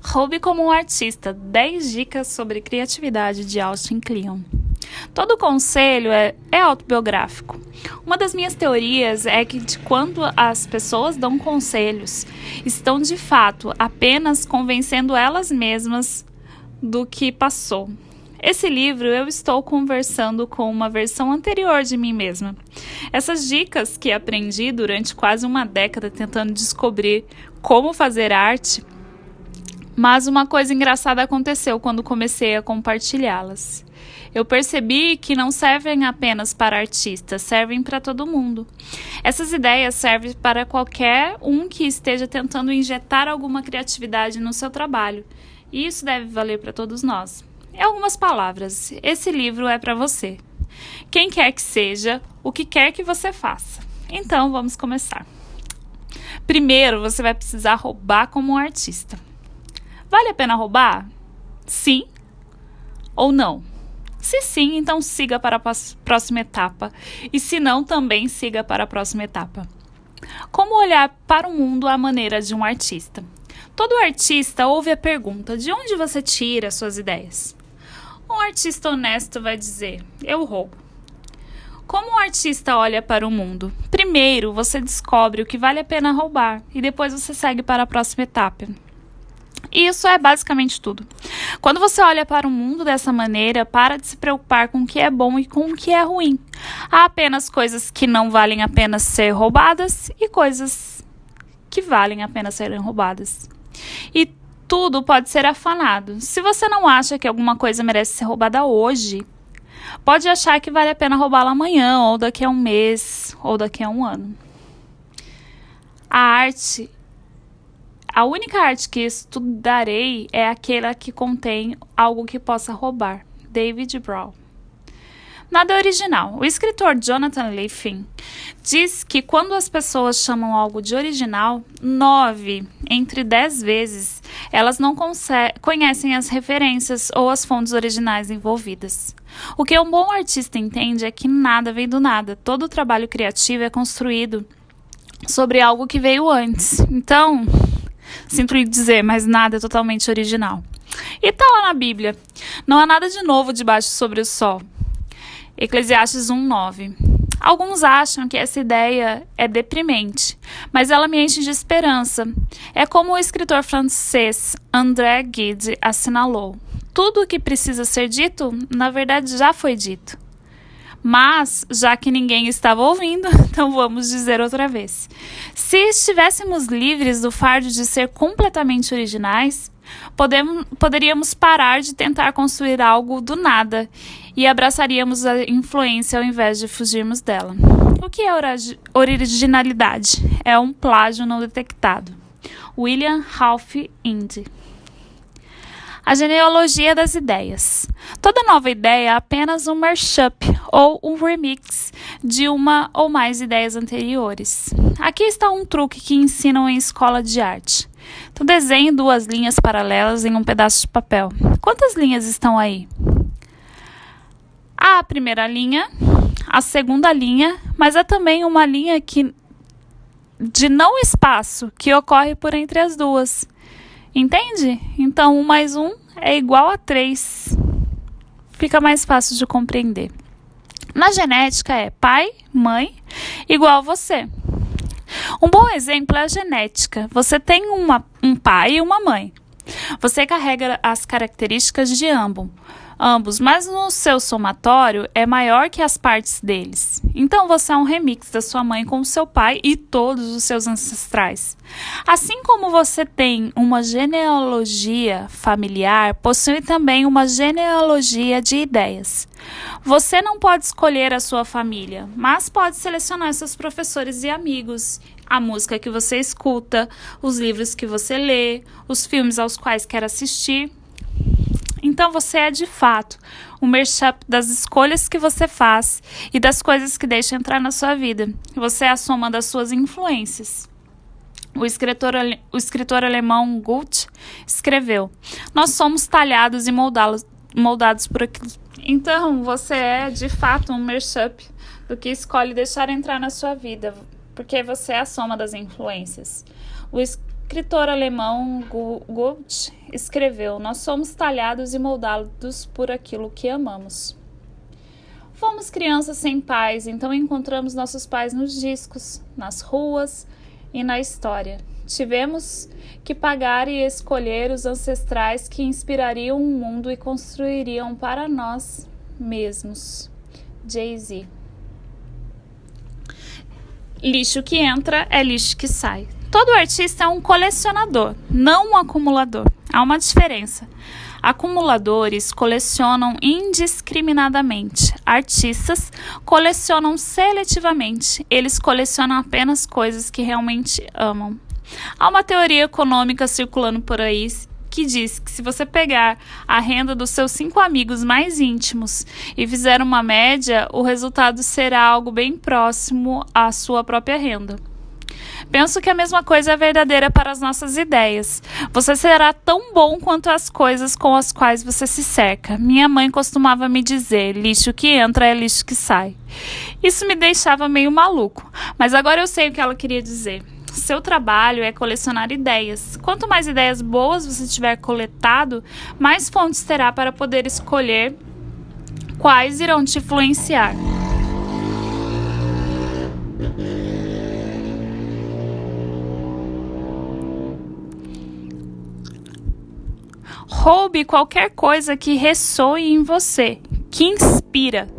Roube como um artista, 10 dicas sobre criatividade de Austin Kleon. Todo conselho é autobiográfico. Uma das minhas teorias é que quando as pessoas dão conselhos, estão de fato apenas convencendo elas mesmas do que passou. Esse livro eu estou conversando com uma versão anterior de mim mesma. Essas dicas que aprendi durante quase uma década tentando descobrir como fazer arte, mas uma coisa engraçada aconteceu quando comecei a compartilhá-las. Eu percebi que não servem apenas para artistas, servem para todo mundo. Essas ideias servem para qualquer um que esteja tentando injetar alguma criatividade no seu trabalho. E isso deve valer para todos nós. Em algumas palavras, esse livro é para você. Quem quer que seja, o que quer que você faça. Então, vamos começar. Primeiro, você vai precisar roubar como um artista. Vale a pena roubar? Sim ou não? Se sim, então siga para a próxima etapa. E se não, também siga para a próxima etapa. Como olhar para o mundo à maneira de um artista? Todo artista ouve a pergunta: de onde você tira suas ideias? Um artista honesto vai dizer: eu roubo. Como um artista olha para o mundo? Primeiro, você descobre o que vale a pena roubar e depois você segue para a próxima etapa. Isso é basicamente tudo. Quando você olha para o mundo dessa maneira, para de se preocupar com o que é bom e com o que é ruim. Há apenas coisas que não valem a pena ser roubadas e coisas que valem a pena serem roubadas. E tudo pode ser afanado. Se você não acha que alguma coisa merece ser roubada hoje, pode achar que vale a pena roubá-la amanhã, ou daqui a um mês, ou daqui a um ano. A única arte que estudarei é aquela que contém algo que possa roubar. David Brown. Nada é original. O escritor Jonathan Lethem diz que quando as pessoas chamam algo de original, 9 entre 10 vezes, elas não conhecem as referências ou as fontes originais envolvidas. O que um bom artista entende é que nada vem do nada. Todo o trabalho criativo é construído sobre algo que veio antes. Então, sinto lhe dizer, mas nada é totalmente original. E tá lá na Bíblia. Não há nada de novo debaixo sobre o sol. Eclesiastes 1:9. Alguns acham que essa ideia é deprimente, mas ela me enche de esperança. É como o escritor francês André Gide assinalou: tudo o que precisa ser dito, na verdade já foi dito. Mas, já que ninguém estava ouvindo, então vamos dizer outra vez. Se estivéssemos livres do fardo de ser completamente originais, poderíamos parar de tentar construir algo do nada e abraçaríamos a influência ao invés de fugirmos dela. O que é originalidade? É um plágio não detectado. William Ralph Indy. A genealogia das ideias. Toda nova ideia é apenas um mashup ou um remix de uma ou mais ideias anteriores. Aqui está um truque que ensinam em escola de arte. Então, desenhe 2 linhas paralelas em um pedaço de papel. Quantas linhas estão aí? Há a primeira linha, a segunda linha, mas há também uma linha de não espaço que ocorre por entre as duas. Entende? Então, 1 mais 1 é igual a 3. Fica mais fácil de compreender. Na genética é pai, mãe, igual a você. Um bom exemplo é a genética. Você tem um pai e uma mãe. Você carrega as características de ambos, mas no seu somatório é maior que as partes deles. Então você é um remix da sua mãe com o seu pai e todos os seus ancestrais. Assim como você tem uma genealogia familiar, possui também uma genealogia de ideias. Você não pode escolher a sua família, mas pode selecionar seus professores e amigos, a música que você escuta, os livros que você lê, os filmes aos quais quer assistir. Então você é de fato um mashup das escolhas que você faz e das coisas que deixa entrar na sua vida. Você é a soma das suas influências. O escritor alemão Goethe escreveu: nós somos talhados e moldados por aquilo. Então você é de fato um mashup do que escolhe deixar entrar na sua vida, porque você é a soma das influências. escritor alemão Goethe escreveu: nós somos talhados e moldados por aquilo que amamos. Fomos crianças sem pais, então encontramos nossos pais nos discos, nas ruas e na história. Tivemos que pagar e escolher os ancestrais que inspirariam o mundo e construiriam para nós mesmos. Jay-Z. Lixo que entra é lixo que sai. Todo artista é um colecionador, não um acumulador. Há uma diferença. Acumuladores colecionam indiscriminadamente. Artistas colecionam seletivamente. Eles colecionam apenas coisas que realmente amam. Há uma teoria econômica circulando por aí que diz que se você pegar a renda dos seus 5 amigos mais íntimos e fizer uma média, o resultado será algo bem próximo à sua própria renda. Penso que a mesma coisa é verdadeira para as nossas ideias. Você será tão bom quanto as coisas com as quais você se cerca. Minha mãe costumava me dizer: lixo que entra é lixo que sai. Isso me deixava meio maluco, mas agora eu sei o que ela queria dizer. Seu trabalho é colecionar ideias. Quanto mais ideias boas você tiver coletado, mais fontes terá para poder escolher quais irão te influenciar. Roube qualquer coisa que ressoe em você, que inspira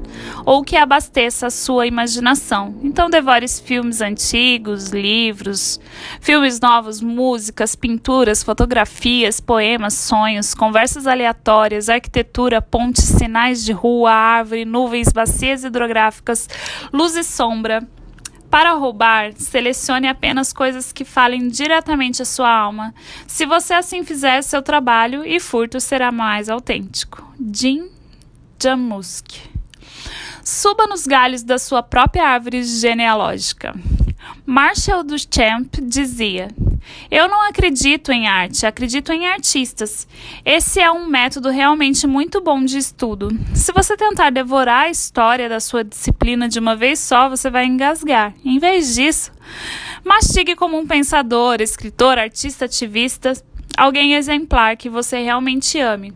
ou que abasteça a sua imaginação. Então devore filmes antigos, livros, filmes novos, músicas, pinturas, fotografias, poemas, sonhos, conversas aleatórias, arquitetura, pontes, sinais de rua, árvore, nuvens, bacias hidrográficas, luz e sombra. Para roubar, selecione apenas coisas que falem diretamente à sua alma. Se você assim fizer, seu trabalho e furto será mais autêntico. Jim Jarmusch. Suba nos galhos da sua própria árvore genealógica. Marshall Duchamp dizia: eu não acredito em arte, acredito em artistas. Esse é um método realmente muito bom de estudo. Se você tentar devorar a história da sua disciplina de uma vez só, você vai engasgar. Em vez disso, mastigue como um pensador, escritor, artista, ativista, alguém exemplar que você realmente ame.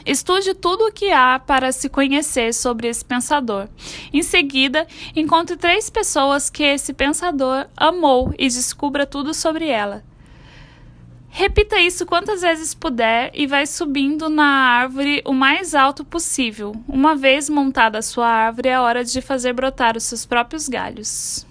Estude tudo o que há para se conhecer sobre esse pensador. Em seguida, encontre 3 pessoas que esse pensador amou e descubra tudo sobre ela. Repita isso quantas vezes puder e vai subindo na árvore o mais alto possível. Uma vez montada a sua árvore, é hora de fazer brotar os seus próprios galhos.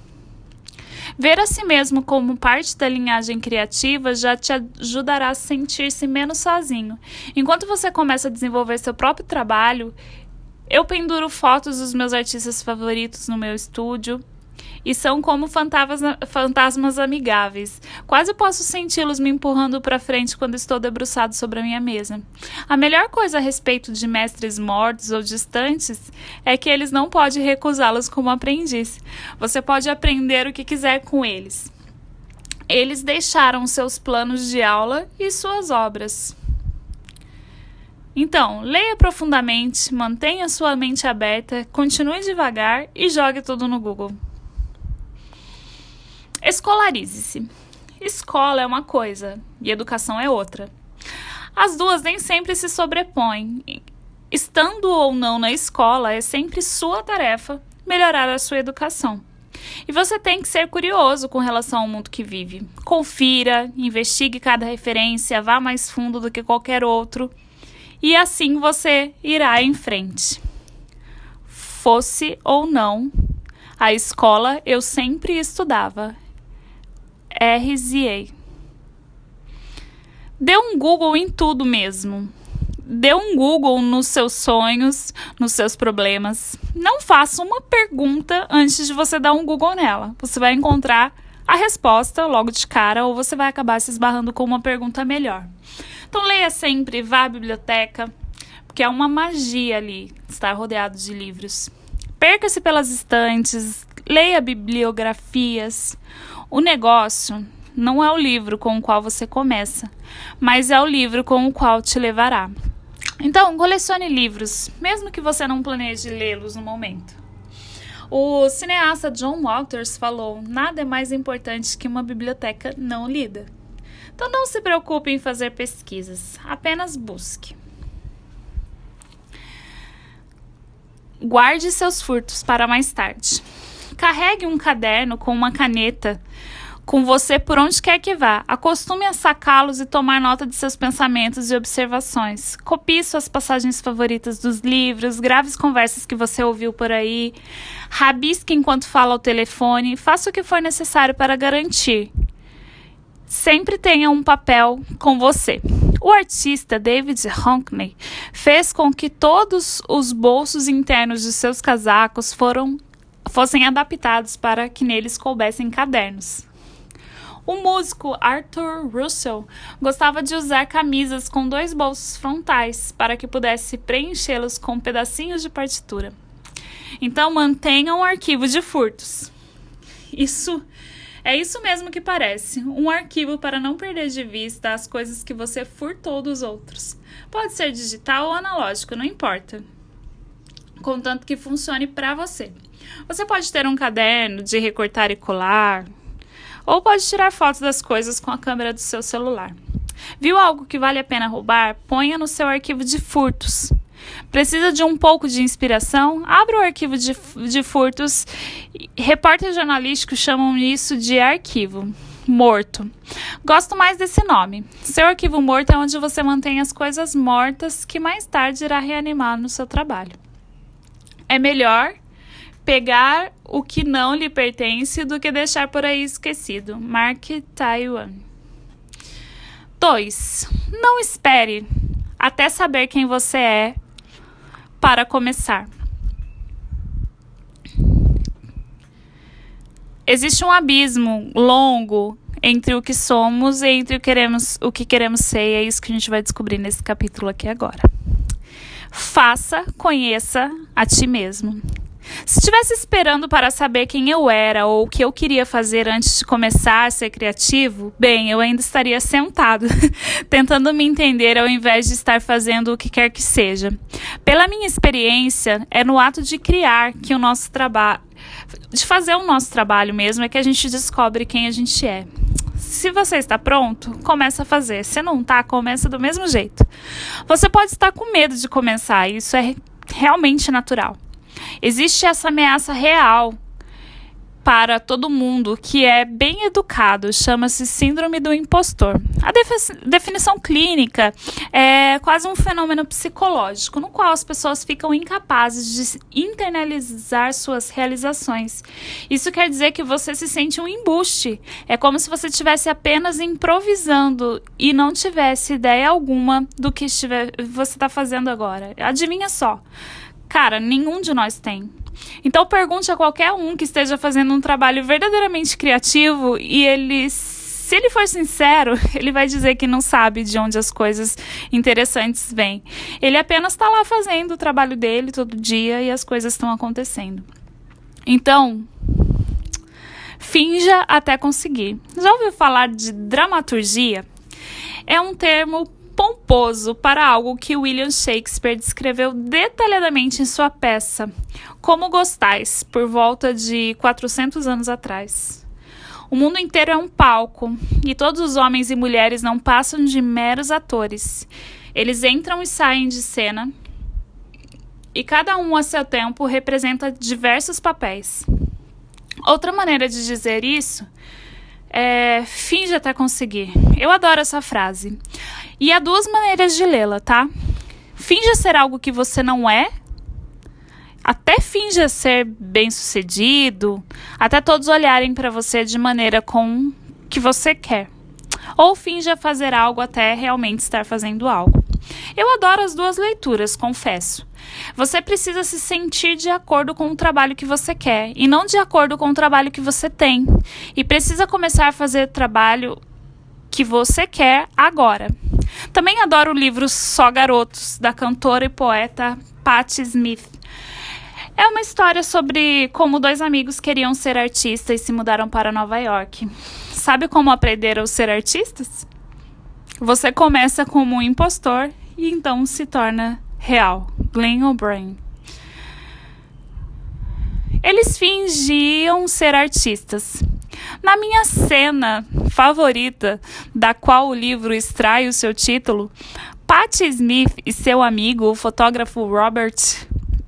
Ver a si mesmo como parte da linhagem criativa já te ajudará a sentir-se menos sozinho. Enquanto você começa a desenvolver seu próprio trabalho, eu penduro fotos dos meus artistas favoritos no meu estúdio e são como fantasmas amigáveis. Quase posso senti-los me empurrando para frente quando estou debruçado sobre a minha mesa. A melhor coisa a respeito de mestres mortos ou distantes é que eles não podem recusá-los como aprendiz. Você pode aprender o que quiser com eles. Eles deixaram seus planos de aula e suas obras. Então, leia profundamente, mantenha sua mente aberta, continue devagar e jogue tudo no Google. Escolarize-se. Escola é uma coisa e educação é outra. As duas nem sempre se sobrepõem. Estando ou não na escola, é sempre sua tarefa melhorar a sua educação. E você tem que ser curioso com relação ao mundo que vive. Confira, investigue cada referência, vá mais fundo do que qualquer outro. E assim você irá em frente. Fosse ou não, a escola eu sempre estudava. RZA. Dê um Google em tudo mesmo. Dê um Google nos seus sonhos, nos seus problemas. Não faça uma pergunta antes de você dar um Google nela. Você vai encontrar a resposta logo de cara ou você vai acabar se esbarrando com uma pergunta melhor. Então leia sempre, vá à biblioteca, porque é uma magia ali estar rodeado de livros. Perca-se pelas estantes, leia bibliografias. O negócio não é o livro com o qual você começa, mas é o livro com o qual te levará. Então, colecione livros, mesmo que você não planeje lê-los no momento. O cineasta John Waters falou: nada é mais importante que uma biblioteca não lida. Então não se preocupe em fazer pesquisas, apenas busque. Guarde seus furtos para mais tarde. Carregue um caderno com uma caneta com você por onde quer que vá. Acostume a sacá-los e tomar nota de seus pensamentos e observações. Copie suas passagens favoritas dos livros, grave as conversas que você ouviu por aí, rabisque enquanto fala ao telefone, faça o que for necessário para garantir. Sempre tenha um papel com você. O artista David Hockney fez com que todos os bolsos internos de seus casacos fossem adaptados para que neles coubessem cadernos. O músico Arthur Russell gostava de usar camisas com 2 bolsos frontais para que pudesse preenchê-los com pedacinhos de partitura. Então mantenha um arquivo de furtos. É isso mesmo que parece, um arquivo para não perder de vista as coisas que você furtou dos outros. Pode ser digital ou analógico, não importa, contanto que funcione para você. Você pode ter um caderno de recortar e colar, ou pode tirar fotos das coisas com a câmera do seu celular. Viu algo que vale a pena roubar? Ponha no seu arquivo de furtos. Precisa de um pouco de inspiração? Abra o arquivo de furtos. Repórteres jornalísticos chamam isso de arquivo morto. Gosto mais desse nome. Seu arquivo morto é onde você mantém as coisas mortas que mais tarde irá reanimar no seu trabalho. É melhor pegar o que não lhe pertence do que deixar por aí esquecido. Mark Twain. 2. Não espere até saber quem você é para começar. Existe um abismo longo entre o que somos e entre o que queremos ser, e é isso que a gente vai descobrir nesse capítulo aqui agora. Conheça a ti mesmo. Se estivesse esperando para saber quem eu era ou o que eu queria fazer antes de começar a ser criativo, bem, eu ainda estaria sentado, tentando me entender ao invés de estar fazendo o que quer que seja. Pela minha experiência, é no ato de criar que o nosso trabalho, de fazer o nosso trabalho mesmo, é que a gente descobre quem a gente é. Se você está pronto, começa a fazer. Se não está, começa do mesmo jeito. Você pode estar com medo de começar, isso é realmente natural. Existe essa ameaça real para todo mundo que é bem educado, chama-se síndrome do impostor. A definição clínica é quase um fenômeno psicológico, no qual as pessoas ficam incapazes de internalizar suas realizações. Isso quer dizer que você se sente um embuste. É como se você estivesse apenas improvisando e não tivesse ideia alguma do que você está fazendo agora. Adivinha só. Cara, nenhum de nós tem. Então pergunte a qualquer um que esteja fazendo um trabalho verdadeiramente criativo e se ele for sincero, ele vai dizer que não sabe de onde as coisas interessantes vêm. Ele apenas está lá fazendo o trabalho dele todo dia e as coisas estão acontecendo. Então, finja até conseguir. Já ouviu falar de dramaturgia? É um termo pomposo para algo que William Shakespeare descreveu detalhadamente em sua peça Como Gostais, por volta de 400 anos atrás. O mundo inteiro é um palco, e todos os homens e mulheres não passam de meros atores. Eles entram e saem de cena, e cada um a seu tempo representa diversos papéis. Outra maneira de dizer isso finge até conseguir. Eu adoro essa frase. E há 2 maneiras de lê-la, tá? Finja ser algo que você não é, até finja ser bem-sucedido, até todos olharem para você de maneira com que você quer. Ou finja fazer algo até realmente estar fazendo algo. Eu adoro as 2 leituras, confesso. Você precisa se sentir de acordo com o trabalho que você quer e não de acordo com o trabalho que você tem. E precisa começar a fazer o trabalho que você quer agora. Também adoro o livro Só Garotos, da cantora e poeta Patti Smith. É uma história sobre como 2 amigos queriam ser artistas e se mudaram para Nova York. Sabe como aprenderam a ser artistas? Você começa como um impostor e então se torna real. Glenn O'Brien. Eles fingiam ser artistas, Na minha cena favorita, da qual o livro extrai o seu título, Patti Smith e seu amigo, o fotógrafo Robert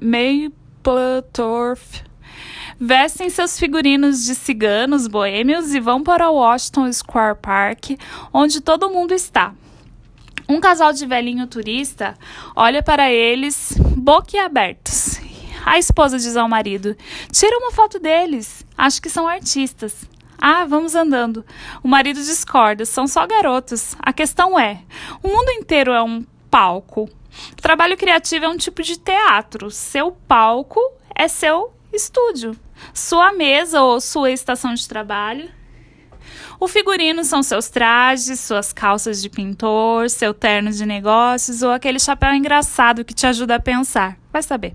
Mapplethorpe, vestem seus figurinos de ciganos boêmios e vão para o Washington Square Park, onde todo mundo está. Um casal de velhinho turista olha para eles boquiabertos. A esposa diz ao marido: tira uma foto deles, acho que são artistas. Ah, vamos andando. O marido discorda, são só garotos. A questão é, o mundo inteiro é um palco. O trabalho criativo é um tipo de teatro. Seu palco é seu estúdio, sua mesa ou sua estação de trabalho. O figurino são seus trajes, suas calças de pintor, seu terno de negócios ou aquele chapéu engraçado que te ajuda a pensar. Vai saber.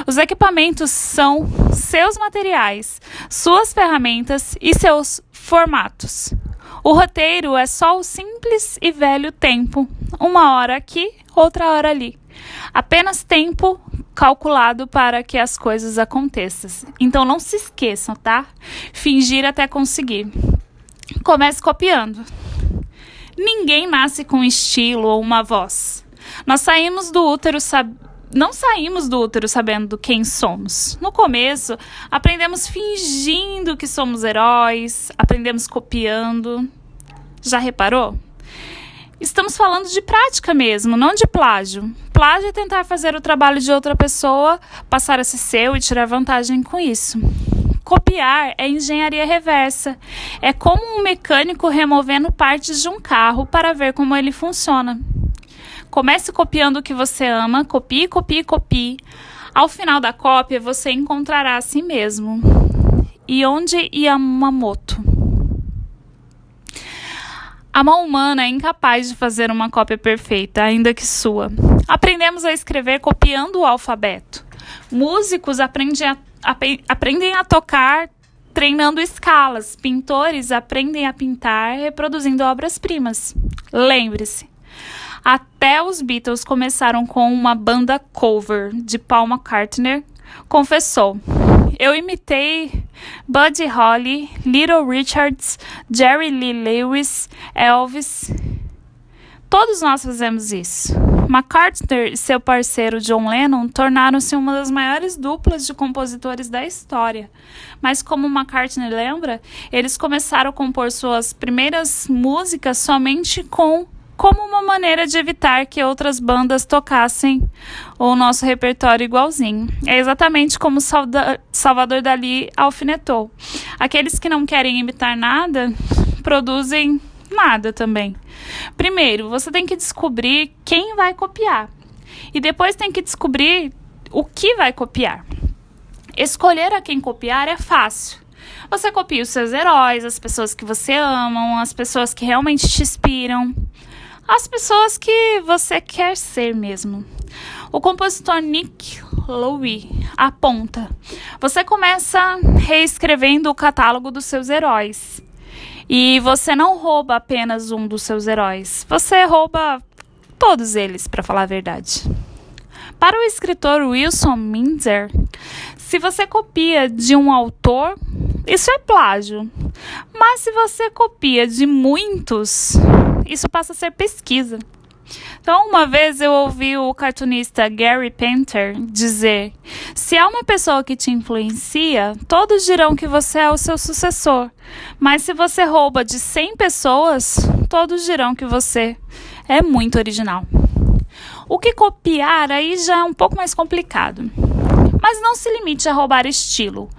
Os equipamentos são seus materiais, suas ferramentas e seus formatos. O roteiro é só o simples e velho tempo. Uma hora aqui, outra hora ali. Apenas tempo calculado para que as coisas aconteçam. Então não se esqueçam, tá? Fingir até conseguir. Comece copiando. Ninguém nasce com um estilo ou uma voz. Não saímos do útero sabendo quem somos. No começo, aprendemos fingindo que somos heróis, aprendemos copiando. Já reparou? Estamos falando de prática mesmo, não de plágio. Plágio é tentar fazer o trabalho de outra pessoa, passar a ser seu e tirar vantagem com isso. Copiar é engenharia reversa. É como um mecânico removendo partes de um carro para ver como ele funciona. Comece copiando o que você ama, copie, copie, copie. Ao final da cópia, você encontrará a si mesmo. Yonji Yamamoto. A mão humana é incapaz de fazer uma cópia perfeita, ainda que sua. Aprendemos a escrever copiando o alfabeto. Músicos aprendem a tocar treinando escalas. Pintores aprendem a pintar reproduzindo obras-primas. Lembre-se, até os Beatles começaram com uma banda cover de Paul McCartney. Confessou: eu imitei Buddy Holly, Little Richards, Jerry Lee Lewis, Elvis. Todos nós fazemos isso. McCartney e seu parceiro John Lennon tornaram-se uma das maiores duplas de compositores da história. Mas como McCartney lembra, eles começaram a compor suas primeiras músicas somente como uma maneira de evitar que outras bandas tocassem o nosso repertório igualzinho. É exatamente como Salvador Dalí alfinetou. Aqueles que não querem imitar nada, produzem nada também. Primeiro, você tem que descobrir quem vai copiar. E depois tem que descobrir o que vai copiar. Escolher a quem copiar é fácil. Você copia os seus heróis, as pessoas que você ama, as pessoas que realmente te inspiram, as pessoas que você quer ser mesmo. O compositor Nick Lowe aponta: você começa reescrevendo o catálogo dos seus heróis. E você não rouba apenas um dos seus heróis. Você rouba todos eles, para falar a verdade. Para o escritor Wilson Minzer, se você copia de um autor, isso é plágio. Mas se você copia de muitos, isso passa a ser pesquisa. Então, uma vez eu ouvi o cartunista Gary Painter dizer: se há uma pessoa que te influencia, todos dirão que você é o seu sucessor. Mas se você rouba de 100 pessoas, todos dirão que você é muito original. O que copiar aí já é um pouco mais complicado. Mas não se limite a roubar estilo.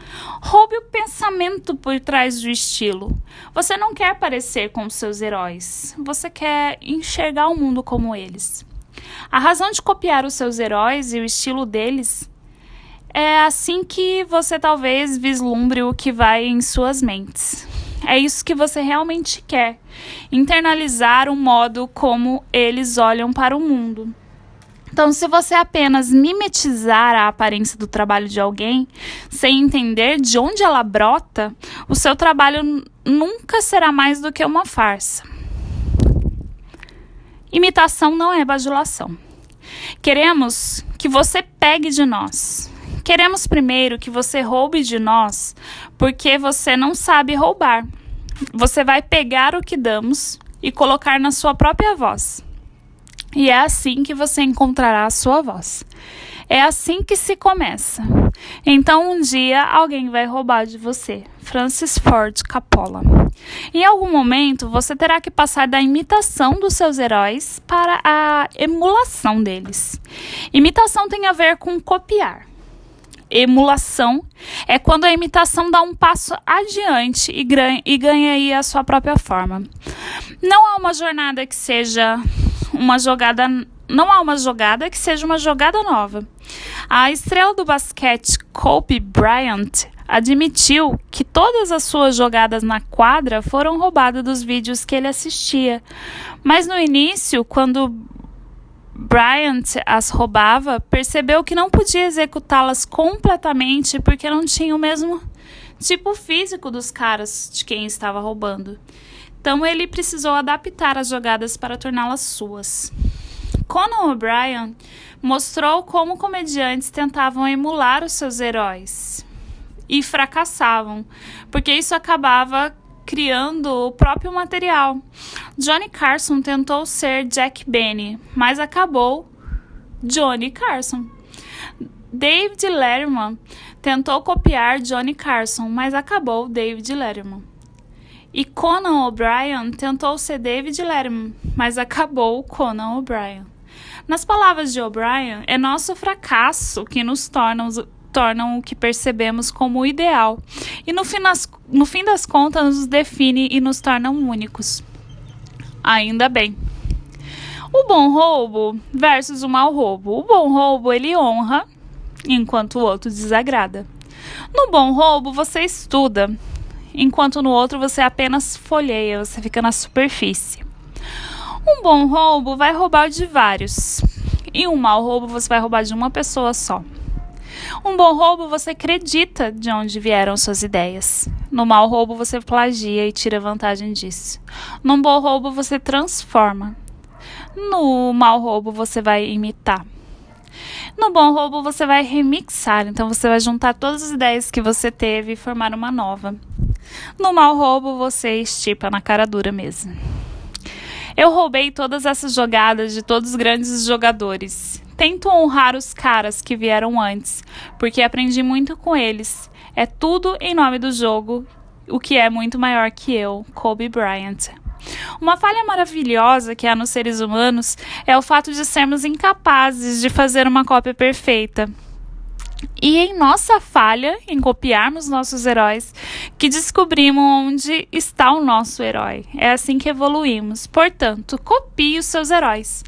Roube o pensamento por trás do estilo. Você não quer parecer com os seus heróis. Você quer enxergar o mundo como eles. A razão de copiar os seus heróis e o estilo deles é assim que você talvez vislumbre o que vai em suas mentes. É isso que você realmente quer. Internalizar o modo como eles olham para o mundo. Então, se você apenas mimetizar a aparência do trabalho de alguém, sem entender de onde ela brota, o seu trabalho nunca será mais do que uma farsa. Imitação não é bajulação. Queremos que você pegue de nós. Queremos primeiro que você roube de nós, porque você não sabe roubar. Você vai pegar o que damos e colocar na sua própria voz. E é assim que você encontrará a sua voz. É assim que se começa. Então, um dia, alguém vai roubar de você. Francis Ford Coppola. Em algum momento, você terá que passar da imitação dos seus heróis para a emulação deles. Imitação tem a ver com copiar. Emulação é quando a imitação dá um passo adiante e ganha aí a sua própria forma. Não há uma jornada que seja uma jogada Não há uma jogada que seja uma jogada nova. A estrela do basquete Kobe Bryant admitiu que todas as suas jogadas na quadra foram roubadas dos vídeos que ele assistia. Mas no início, quando Bryant as roubava, percebeu que não podia executá-las completamente porque não tinha o mesmo tipo físico dos caras de quem estava roubando. Então ele precisou adaptar as jogadas para torná-las suas. Conan O'Brien mostrou como comediantes tentavam emular os seus heróis e fracassavam, porque isso acabava criando o próprio material. Johnny Carson tentou ser Jack Benny, mas acabou Johnny Carson. David Letterman tentou copiar Johnny Carson, mas acabou David Letterman. E Conan O'Brien tentou ser David Letterman, mas acabou Conan O'Brien. Nas palavras de O'Brien, é nosso fracasso que nos tornam o que percebemos como o ideal. E no fim das contas, nos define e nos tornam únicos. Ainda bem. O bom roubo versus o mau roubo. O bom roubo, ele honra, enquanto o outro desagrada. No bom roubo, você estuda, enquanto no outro você apenas folheia, você fica na superfície. Um bom roubo vai roubar de vários, e um mau roubo você vai roubar de uma pessoa só. Um bom roubo você acredita de onde vieram suas ideias. No mau roubo você plagia e tira vantagem disso. No bom roubo você transforma. No mau roubo você vai imitar. No bom roubo você vai remixar, então você vai juntar todas as ideias que você teve e formar uma nova. No mau roubo você estipa na cara dura mesmo. Eu roubei todas essas jogadas de todos os grandes jogadores. Tento honrar os caras que vieram antes, porque aprendi muito com eles. É tudo em nome do jogo, o que é muito maior que eu, Kobe Bryant. Uma falha maravilhosa que há nos seres humanos é o fato de sermos incapazes de fazer uma cópia perfeita. E em nossa falha, em copiarmos nossos heróis, que descobrimos onde está o nosso herói. É assim que evoluímos. Portanto, copie os seus heróis.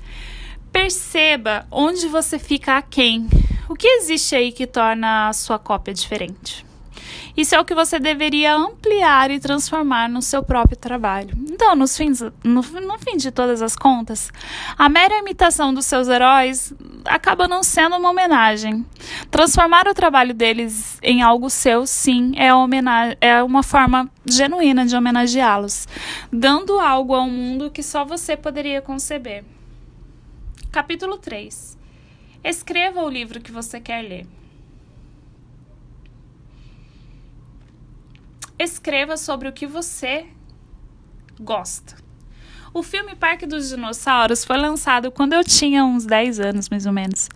Perceba onde você fica aquém. O que existe aí que torna a sua cópia diferente? Isso é o que você deveria ampliar e transformar no seu próprio trabalho. Então, no fim de todas as contas, a mera imitação dos seus heróis acaba não sendo uma homenagem. Transformar o trabalho deles em algo seu, sim, é uma forma genuína de homenageá-los, dando algo ao mundo que só você poderia conceber. Capítulo 3. Escreva o livro que você quer ler. Escreva sobre o que você gosta. O filme Parque dos Dinossauros foi lançado quando eu tinha uns 10 anos, mais ou menos.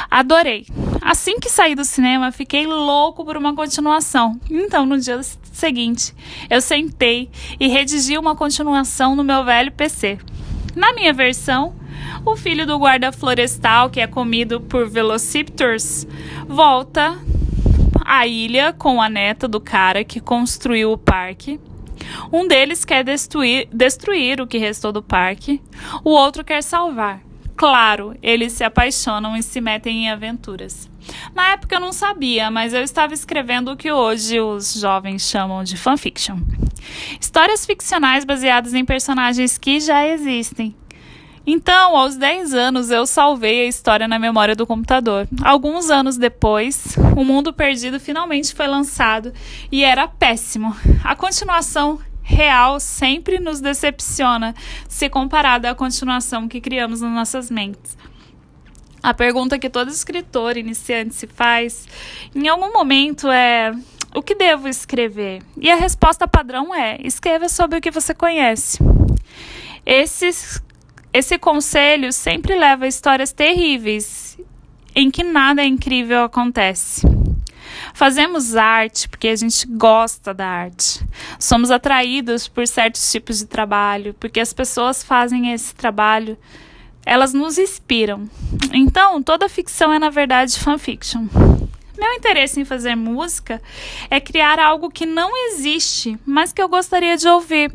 Adorei. Assim que saí do cinema, fiquei louco por uma continuação. Então, no dia seguinte, eu sentei e redigi uma continuação no meu velho PC. Na minha versão, o filho do guarda florestal, que é comido por velociraptors, volta à ilha com a neta do cara que construiu o parque. Um deles quer destruir o que restou do parque, o outro quer salvar. Claro, eles se apaixonam e se metem em aventuras. Na época eu não sabia, mas eu estava escrevendo o que hoje os jovens chamam de fanfiction. Histórias ficcionais baseadas em personagens que já existem. Então, aos 10 anos, eu salvei a história na memória do computador. Alguns anos depois, O Mundo Perdido finalmente foi lançado e era péssimo. A continuação real sempre nos decepciona se comparada à continuação que criamos nas nossas mentes. A pergunta que todo escritor iniciante se faz, em algum momento, é: O que devo escrever? E a resposta padrão é: escreva sobre o que você conhece. Esse conselho sempre leva a histórias terríveis, em que nada incrível acontece. Fazemos arte porque a gente gosta da arte. Somos atraídos por certos tipos de trabalho, porque as pessoas fazem esse trabalho, elas nos inspiram. Então, toda ficção é, na verdade, fanfiction. Meu interesse em fazer música é criar algo que não existe, mas que eu gostaria de ouvir.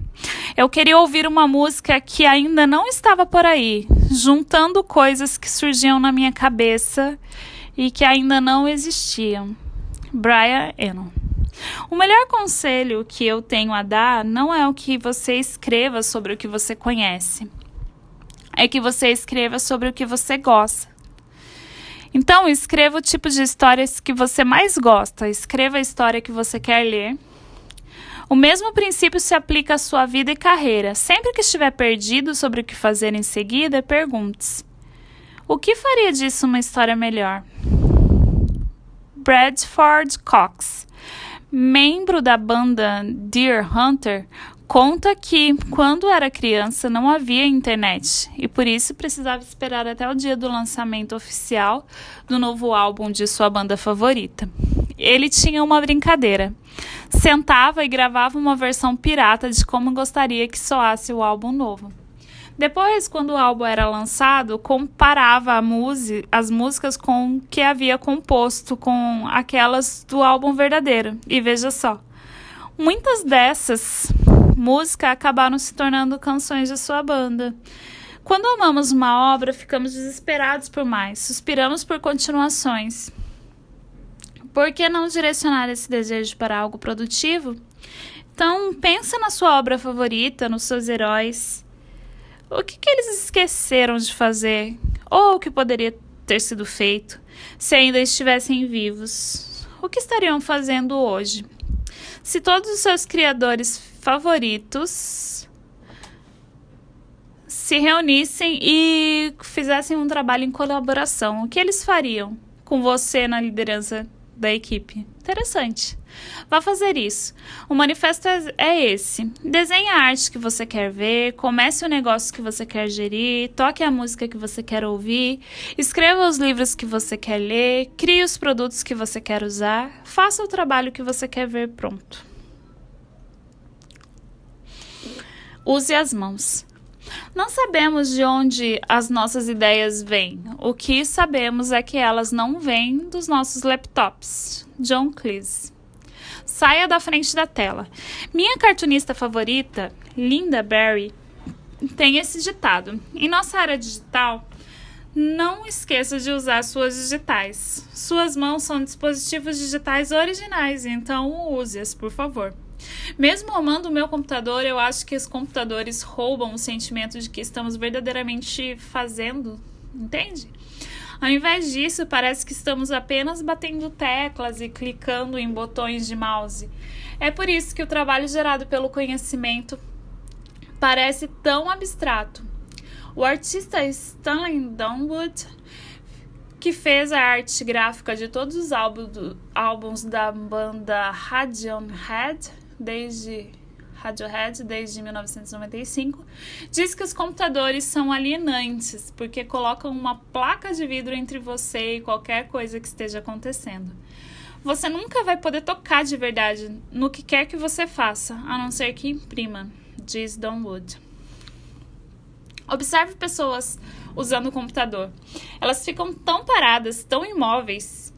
Eu queria ouvir uma música que ainda não estava por aí, juntando coisas que surgiam na minha cabeça e que ainda não existiam. Brian Eno. O melhor conselho que eu tenho a dar não é o que você escreva sobre o que você conhece. É que você escreva sobre o que você gosta. Então, escreva o tipo de histórias que você mais gosta. Escreva a história que você quer ler. O mesmo princípio se aplica à sua vida e carreira. Sempre que estiver perdido sobre o que fazer em seguida, pergunte-se: o que faria disso uma história melhor? Bradford Cox, membro da banda Deer Hunter, conta que, quando era criança, não havia internet e por isso precisava esperar até o dia do lançamento oficial do novo álbum de sua banda favorita. Ele tinha uma brincadeira. Sentava e gravava uma versão pirata de como gostaria que soasse o álbum novo. Depois, quando o álbum era lançado, comparava as músicas com o que havia composto com aquelas do álbum verdadeiro. E veja só, muitas dessas músicas acabaram se tornando canções de sua banda. Quando amamos uma obra, ficamos desesperados por mais, suspiramos por continuações. Por que não direcionar esse desejo para algo produtivo? Então, pensa na sua obra favorita, nos seus heróis. O que eles esqueceram de fazer? Ou o que poderia ter sido feito se ainda estivessem vivos? O que estariam fazendo hoje? Se todos os seus criadores favoritos se reunissem e fizessem um trabalho em colaboração, o que eles fariam com você na liderança da equipe? Interessante. Vá fazer isso. O manifesto é esse. Desenhe a arte que você quer ver, comece o negócio que você quer gerir, toque a música que você quer ouvir, escreva os livros que você quer ler, crie os produtos que você quer usar, faça o trabalho que você quer ver pronto. Use as mãos. Não sabemos de onde as nossas ideias vêm. O que sabemos é que elas não vêm dos nossos laptops. John Cleese. Saia da frente da tela. Minha cartunista favorita, Linda Berry, tem esse ditado: em nossa área digital, não esqueça de usar suas digitais. Suas mãos são dispositivos digitais originais, então use-as, por favor. Mesmo amando o meu computador, eu acho que os computadores roubam o sentimento de que estamos verdadeiramente fazendo, entende? Ao invés disso, parece que estamos apenas batendo teclas e clicando em botões de mouse. É por isso que o trabalho gerado pelo conhecimento parece tão abstrato. O artista Stanley Donwood, que fez a arte gráfica de todos os álbuns da banda Radiohead desde 1995, diz que os computadores são alienantes, porque colocam uma placa de vidro entre você e qualquer coisa que esteja acontecendo. Você nunca vai poder tocar de verdade no que quer que você faça, a não ser que imprima, diz Donwood. Observe pessoas usando o computador. Elas ficam tão paradas, tão imóveis.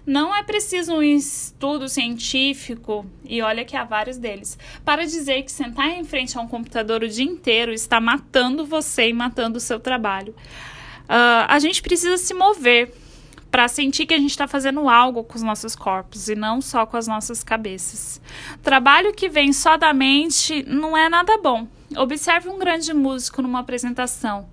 Não é preciso um estudo científico, e olha que há vários deles, para dizer que sentar em frente a um computador o dia inteiro está matando você e matando o seu trabalho. A gente precisa se mover para sentir que a gente está fazendo algo com os nossos corpos e não só com as nossas cabeças. Trabalho que vem só da mente não é nada bom. Observe um grande músico numa apresentação.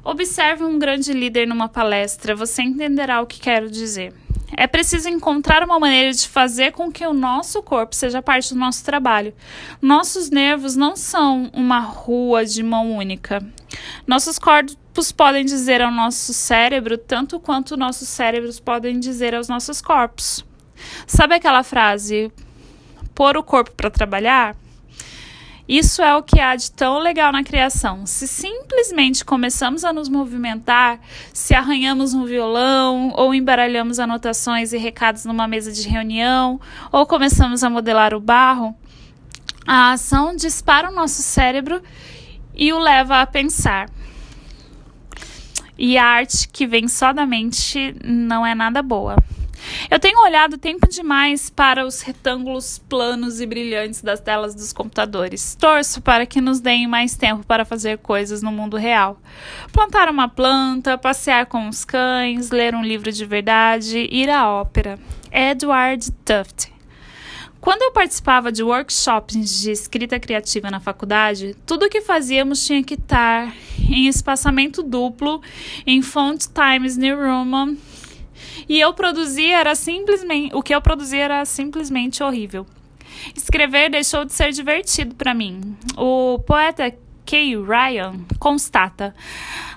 Observe um grande líder numa palestra. Você entenderá o que quero dizer. É preciso encontrar uma maneira de fazer com que o nosso corpo seja parte do nosso trabalho. Nossos nervos não são uma rua de mão única. Nossos corpos podem dizer ao nosso cérebro tanto quanto nossos cérebros podem dizer aos nossos corpos. Sabe aquela frase, pôr o corpo para trabalhar? Isso é o que há de tão legal na criação. Se simplesmente começamos a nos movimentar, se arranhamos um violão, ou embaralhamos anotações e recados numa mesa de reunião, ou começamos a modelar o barro, a ação dispara o nosso cérebro e o leva a pensar. E a arte que vem só da mente não é nada boa. Eu tenho olhado tempo demais para os retângulos planos e brilhantes das telas dos computadores. Torço para que nos deem mais tempo para fazer coisas no mundo real. Plantar uma planta, passear com os cães, ler um livro de verdade, ir à ópera. Edward Tufte. Quando eu participava de workshops de escrita criativa na faculdade, tudo o que fazíamos tinha que estar em espaçamento duplo, em font Times New Roman, e o que eu produzia era simplesmente horrível. Escrever deixou de ser divertido para mim. O poeta Kay Ryan constata: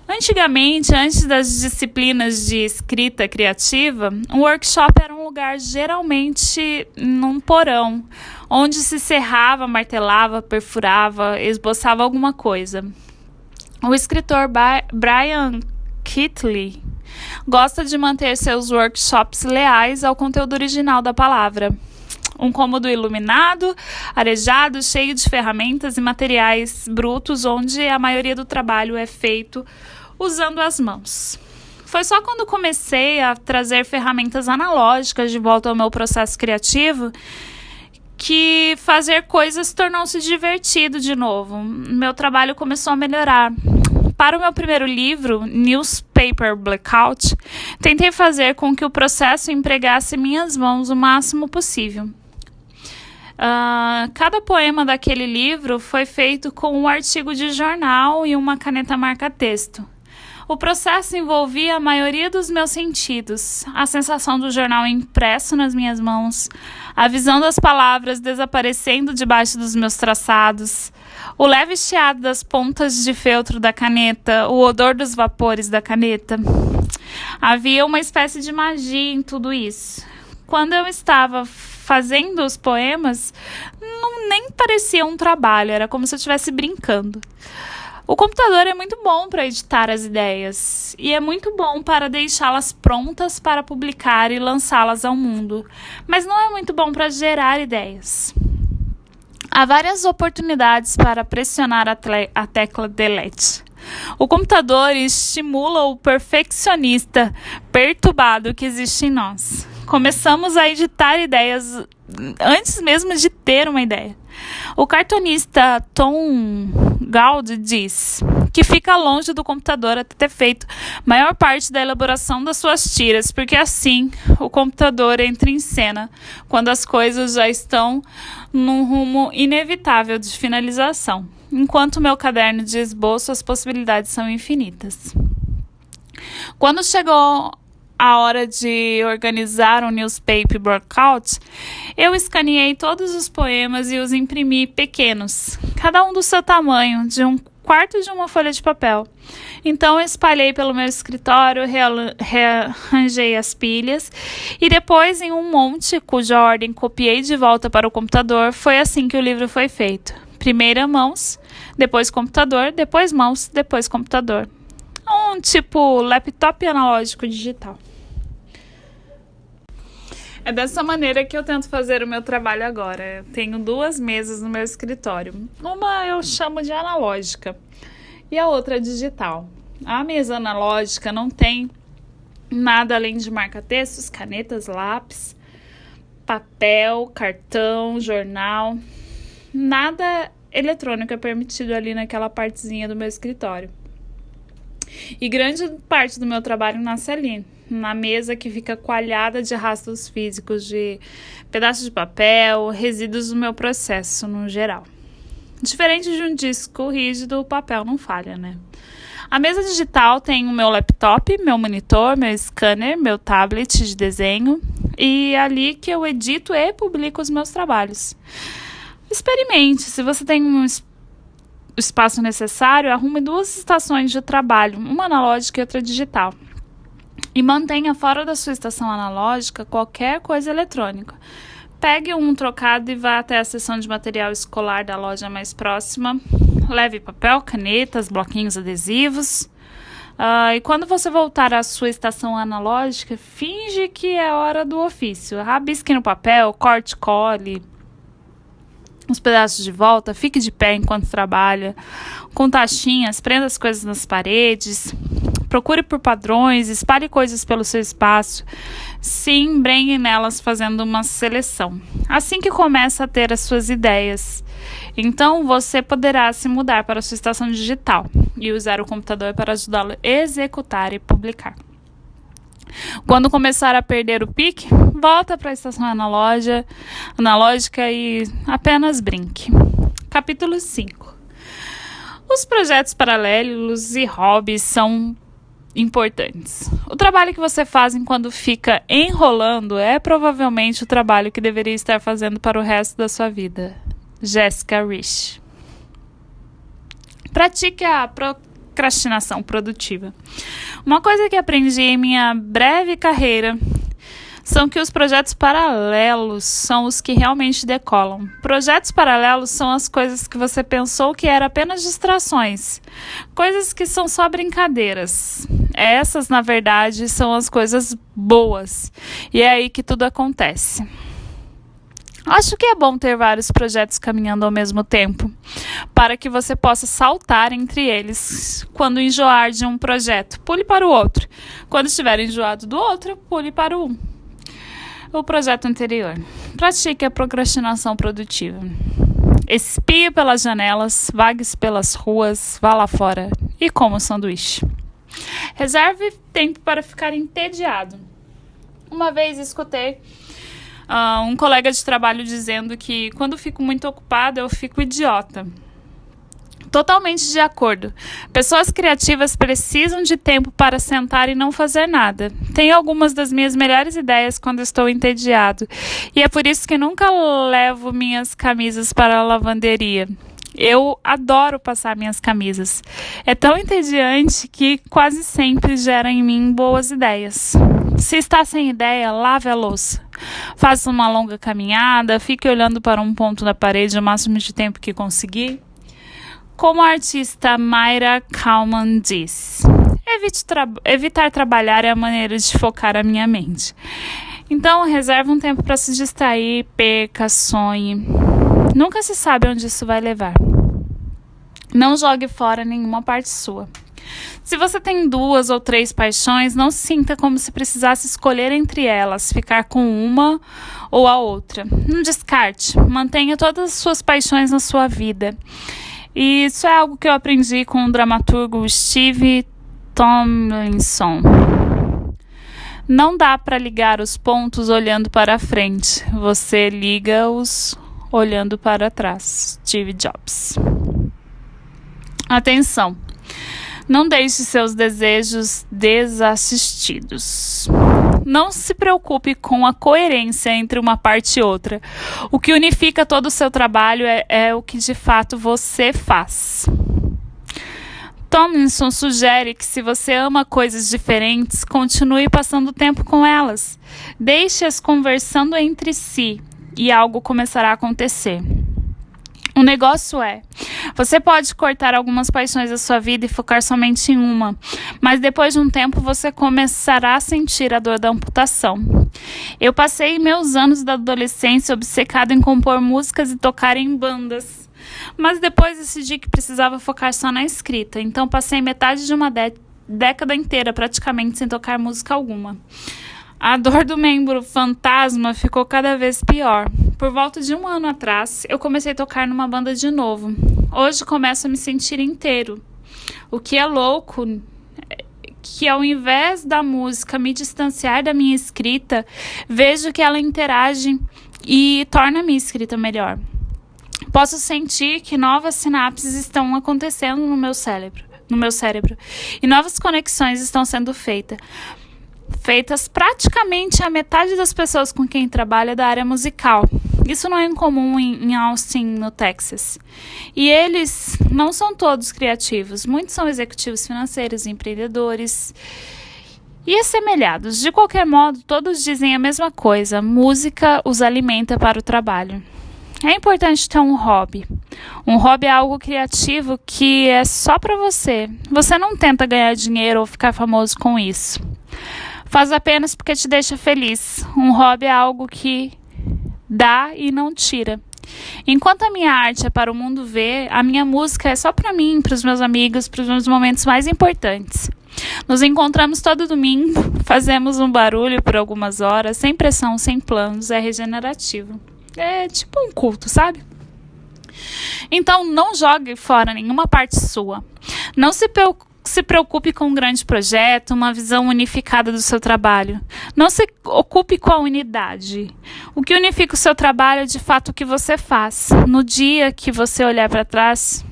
antigamente, antes das disciplinas de escrita criativa, um workshop era um lugar geralmente num porão, onde se serrava, martelava, perfurava, esboçava alguma coisa. O escritor Brian Kitley gosta de manter seus workshops leais ao conteúdo original da palavra. Um cômodo iluminado, arejado, cheio de ferramentas e materiais brutos, onde a maioria do trabalho é feito usando as mãos. Foi só quando comecei a trazer ferramentas analógicas de volta ao meu processo criativo que fazer coisas tornou-se divertido de novo. Meu trabalho começou a melhorar. Para o meu primeiro livro, Newspaper Blackout, tentei fazer com que o processo empregasse minhas mãos o máximo possível. Cada poema daquele livro foi feito com um artigo de jornal e uma caneta marca-texto. O processo envolvia a maioria dos meus sentidos, a sensação do jornal impresso nas minhas mãos, a visão das palavras desaparecendo debaixo dos meus traçados, o leve chiado das pontas de feltro da caneta, o odor dos vapores da caneta. Havia uma espécie de magia em tudo isso. Quando eu estava fazendo os poemas, nem parecia um trabalho, era como se eu estivesse brincando. O computador é muito bom para editar as ideias e é muito bom para deixá-las prontas para publicar e lançá-las ao mundo, mas não é muito bom para gerar ideias. Há várias oportunidades para pressionar a tecla delete. O computador estimula o perfeccionista perturbado que existe em nós. Começamos a editar ideias antes mesmo de ter uma ideia. O cartunista Tom Gaud diz que fica longe do computador até ter feito maior parte da elaboração das suas tiras, porque assim o computador entra em cena quando as coisas já estão num rumo inevitável de finalização. Enquanto meu caderno de esboço, as possibilidades são infinitas. Quando chegou a hora de organizar um newspaper blackout, eu escaneei todos os poemas e os imprimi pequenos, cada um do seu tamanho, de um quarto de uma folha de papel. Então eu espalhei pelo meu escritório, rearranjei as pilhas e depois em um monte, cuja ordem copiei de volta para o computador. Foi assim que o livro foi feito. Primeiro mãos, depois computador, depois mãos, depois computador. Um tipo laptop analógico digital. É dessa maneira que eu tento fazer o meu trabalho agora. Eu tenho 2 mesas no meu escritório. Uma eu chamo de analógica e a outra digital. A mesa analógica não tem nada além de marca-textos, canetas, lápis, papel, cartão, jornal. Nada eletrônico é permitido ali naquela partezinha do meu escritório. E grande parte do meu trabalho nasce ali, na mesa que fica coalhada de rastros físicos, de pedaços de papel, resíduos do meu processo no geral. Diferente de um disco rígido, o papel não falha, né? A mesa digital tem o meu laptop, meu monitor, meu scanner, meu tablet de desenho e é ali que eu edito e publico os meus trabalhos. Experimente, se você tem um espaço necessário, arrume 2 estações de trabalho, uma analógica e outra digital. E mantenha fora da sua estação analógica qualquer coisa eletrônica. Pegue um trocado e vá até a seção de material escolar da loja mais próxima. Leve papel, canetas, bloquinhos adesivos. E quando você voltar à sua estação analógica, finge que é hora do ofício. Rabisque no papel, corte, cole os pedaços de volta, fique de pé enquanto trabalha, com taxinhas, prenda as coisas nas paredes, procure por padrões, espalhe coisas pelo seu espaço, se embrenhe nelas fazendo uma seleção. Assim que começa a ter as suas ideias, então você poderá se mudar para a sua estação digital e usar o computador para ajudá-lo a executar e publicar. Quando começar a perder o pique, volta para a estação analógica e apenas brinque. Capítulo 5. Os projetos paralelos e hobbies são importantes. O trabalho que você faz enquanto fica enrolando é provavelmente o trabalho que deveria estar fazendo para o resto da sua vida. Jessica Rich. Pratique a procrastinação produtiva. Uma coisa que aprendi em minha breve carreira são que os projetos paralelos são os que realmente decolam. Projetos paralelos são as coisas que você pensou que eram apenas distrações, coisas que são só brincadeiras. Essas, na verdade, são as coisas boas, e é aí que tudo acontece. Acho que é bom ter vários projetos caminhando ao mesmo tempo, para que você possa saltar entre eles. Quando enjoar de um projeto, pule para o outro. Quando estiver enjoado do outro, pule para o projeto anterior. Pratique a procrastinação produtiva. Espie pelas janelas, vague pelas ruas, vá lá fora e coma um sanduíche. Reserve tempo para ficar entediado. Uma vez escutei um colega de trabalho dizendo que quando fico muito ocupada eu fico idiota. Totalmente de acordo. Pessoas criativas precisam de tempo para sentar e não fazer nada. Tenho algumas das minhas melhores ideias quando estou entediado. E é por isso que nunca levo minhas camisas para a lavanderia. Eu adoro passar minhas camisas. É tão entediante que quase sempre gera em mim boas ideias. Se está sem ideia, lave a louça. Faça uma longa caminhada, fique olhando para um ponto da parede o máximo de tempo que conseguir. Como a artista Mayra Kalman diz, evitar trabalhar é a maneira de focar a minha mente. Então, reserve um tempo para se distrair, perca, sonhe. Nunca se sabe onde isso vai levar. Não jogue fora nenhuma parte sua. Se você tem 2 ou 3 paixões, não se sinta como se precisasse escolher entre elas, ficar com uma ou a outra. Não descarte, mantenha todas as suas paixões na sua vida. E isso é algo que eu aprendi com o dramaturgo Steve Tomlinson. Não dá para ligar os pontos olhando para frente, você liga-os olhando para trás. Steve Jobs. Atenção! Não deixe seus desejos desassistidos. Não se preocupe com a coerência entre uma parte e outra. O que unifica todo o seu trabalho é o que de fato você faz. Tomlinson sugere que se você ama coisas diferentes, continue passando tempo com elas. Deixe-as conversando entre si e algo começará a acontecer. O negócio você pode cortar algumas paixões da sua vida e focar somente em uma, mas depois de um tempo você começará a sentir a dor da amputação. Eu passei meus anos da adolescência obcecado em compor músicas e tocar em bandas, mas depois decidi que precisava focar só na escrita, então passei metade de uma década inteira praticamente sem tocar música alguma. A dor do membro fantasma ficou cada vez pior. Por volta de 1 ano atrás, eu comecei a tocar numa banda de novo. Hoje começo a me sentir inteiro. O que é louco, que ao invés da música me distanciar da minha escrita, vejo que ela interage e torna a minha escrita melhor. Posso sentir que novas sinapses estão acontecendo no meu cérebro, e novas conexões estão sendo feitas praticamente a metade das pessoas com quem trabalha da área musical. Isso não é incomum em Austin, no Texas. E eles não são todos criativos. Muitos são executivos financeiros, empreendedores. E assemelhados, de qualquer modo, todos dizem a mesma coisa: música os alimenta para o trabalho. É importante ter um hobby. Um hobby é algo criativo que é só para você. Você não tenta ganhar dinheiro ou ficar famoso com isso. Faz apenas porque te deixa feliz. Um hobby é algo que dá e não tira. Enquanto a minha arte é para o mundo ver, a minha música é só para mim, para os meus amigos, para os meus momentos mais importantes. Nos encontramos todo domingo, fazemos um barulho por algumas horas, sem pressão, sem planos, é regenerativo. É tipo um culto, sabe? Então não jogue fora nenhuma parte sua. Não se preocupe com um grande projeto, uma visão unificada do seu trabalho. Não se ocupe com a unidade. O que unifica o seu trabalho é de fato o que você faz. No dia que você olhar para trás,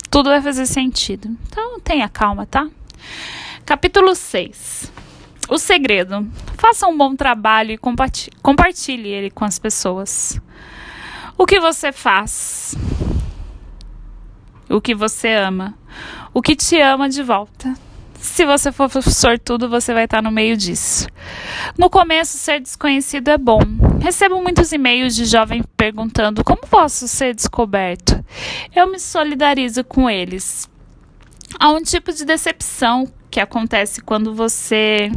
tudo vai fazer sentido. Então tenha calma, tá? Capítulo 6. O segredo. Faça um bom trabalho e compartilhe ele com as pessoas. O que você faz? O que você ama? O que te ama de volta? Se você for sortudo, você vai estar no meio disso. No começo, ser desconhecido é bom. Recebo muitos e-mails de jovens perguntando como posso ser descoberto. Eu me solidarizo com eles. Há um tipo de decepção que acontece quando você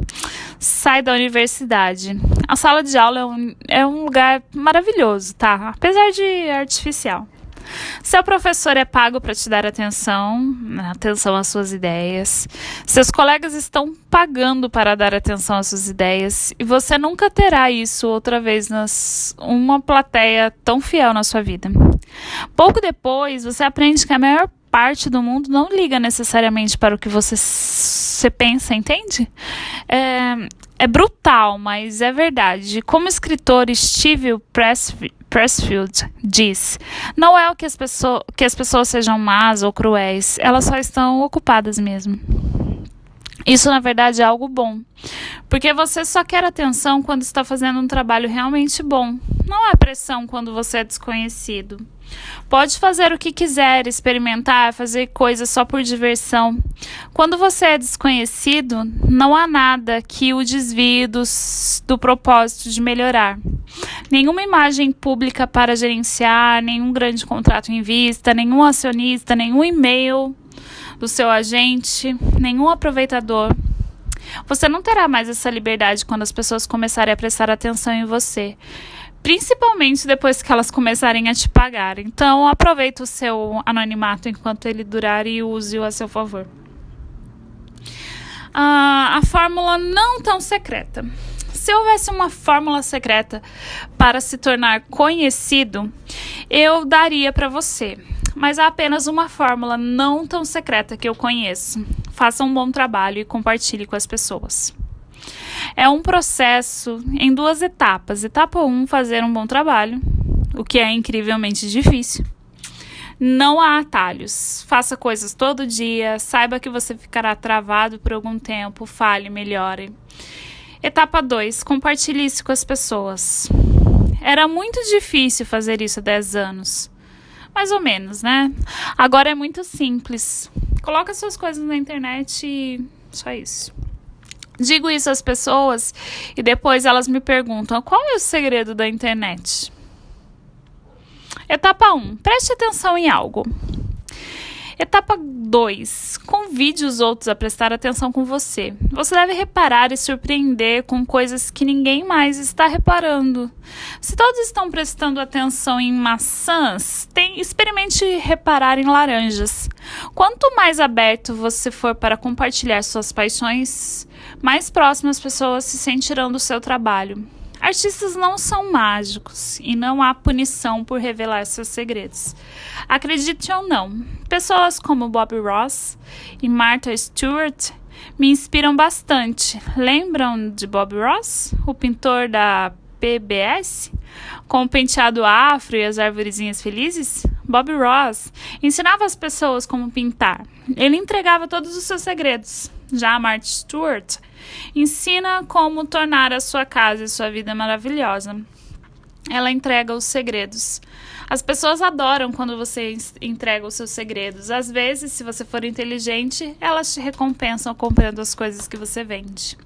sai da universidade. A sala de aula é um lugar maravilhoso, tá? Apesar de artificial. Seu professor é pago para te dar atenção às suas ideias. Seus colegas estão pagando para dar atenção às suas ideias. E você nunca terá isso outra vez uma plateia tão fiel na sua vida. Pouco depois, você aprende que a maior parte do mundo não liga necessariamente para o que você pensa, entende? É brutal, mas é verdade. Como o escritor Steve Pressfield diz, não é que as pessoas sejam más ou cruéis, elas só estão ocupadas mesmo. Isso, na verdade, é algo bom, porque você só quer atenção quando está fazendo um trabalho realmente bom. Não é pressão quando você é desconhecido. Pode fazer o que quiser, experimentar, fazer coisas só por diversão. Quando você é desconhecido, não há nada que o desvie do propósito de melhorar. Nenhuma imagem pública para gerenciar, nenhum grande contrato em vista, nenhum acionista, nenhum e-mail do seu agente, nenhum aproveitador. Você não terá mais essa liberdade quando as pessoas começarem a prestar atenção em você. Principalmente depois que elas começarem a te pagar. Então, aproveite o seu anonimato enquanto ele durar e use-o a seu favor. A fórmula não tão secreta. Se houvesse uma fórmula secreta para se tornar conhecido, eu daria para você. Mas há apenas uma fórmula não tão secreta que eu conheço. Faça um bom trabalho e compartilhe com as pessoas. É um processo em 2 etapas. Etapa 1, fazer um bom trabalho, o que é incrivelmente difícil. Não há atalhos. Faça coisas todo dia, saiba que você ficará travado por algum tempo, fale, melhore. Etapa 2, compartilhe isso com as pessoas. Era muito difícil fazer isso há 10 anos. Mais ou menos, né? Agora é muito simples. Coloca suas coisas na internet e só isso. Digo isso às pessoas e depois elas me perguntam: qual é o segredo da internet? Etapa 1. Preste atenção em algo. Etapa 2. Convide os outros a prestar atenção com você. Você deve reparar e surpreender com coisas que ninguém mais está reparando. Se todos estão prestando atenção em maçãs, experimente reparar em laranjas. Quanto mais aberto você for para compartilhar suas paixões, mais próximas as pessoas se sentirão do seu trabalho. Artistas não são mágicos e não há punição por revelar seus segredos. Acredite ou não, pessoas como Bob Ross e Martha Stewart me inspiram bastante. Lembram de Bob Ross, o pintor da PBS, com o penteado afro e as arvorezinhas felizes? Bob Ross ensinava as pessoas como pintar. Ele entregava todos os seus segredos. Já a Martha Stewart ensina como tornar a sua casa e sua vida maravilhosa. Ela entrega os segredos. As pessoas adoram quando você entrega os seus segredos. Às vezes, se você for inteligente, elas te recompensam comprando as coisas que você vende.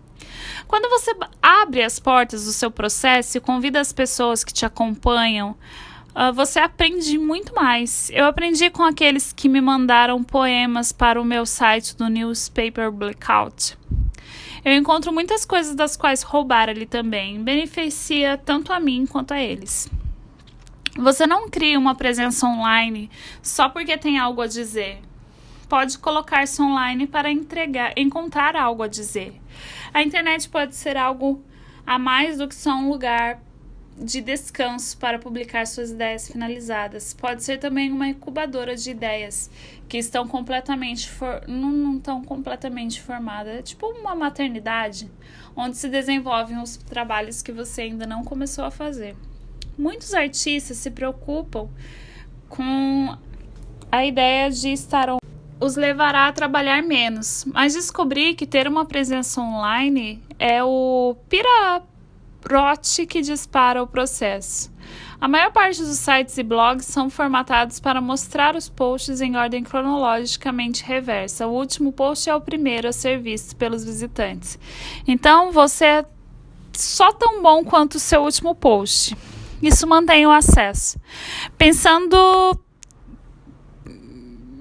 Quando você abre as portas do seu processo e convida as pessoas que te acompanham, você aprende muito mais. Eu aprendi com aqueles que me mandaram poemas para o meu site do Newspaper Blackout. Eu encontro muitas coisas das quais roubar ali também. Beneficia tanto a mim quanto a eles. Você não cria uma presença online só porque tem algo a dizer. Pode colocar-se online para encontrar algo a dizer. A internet pode ser algo a mais do que só um lugar de descanso para publicar suas ideias finalizadas. Pode ser também uma incubadora de ideias que estão não estão completamente formadas. É tipo uma maternidade, onde se desenvolvem os trabalhos que você ainda não começou a fazer. Muitos artistas se preocupam com a ideia de estar os levará a trabalhar menos, mas descobri que ter uma presença online é o pirarote que dispara o processo. A maior parte dos sites e blogs são formatados para mostrar os posts em ordem cronologicamente reversa. O último post é o primeiro a ser visto pelos visitantes. Então, você é só tão bom quanto o seu último post. Isso mantém o acesso. Pensando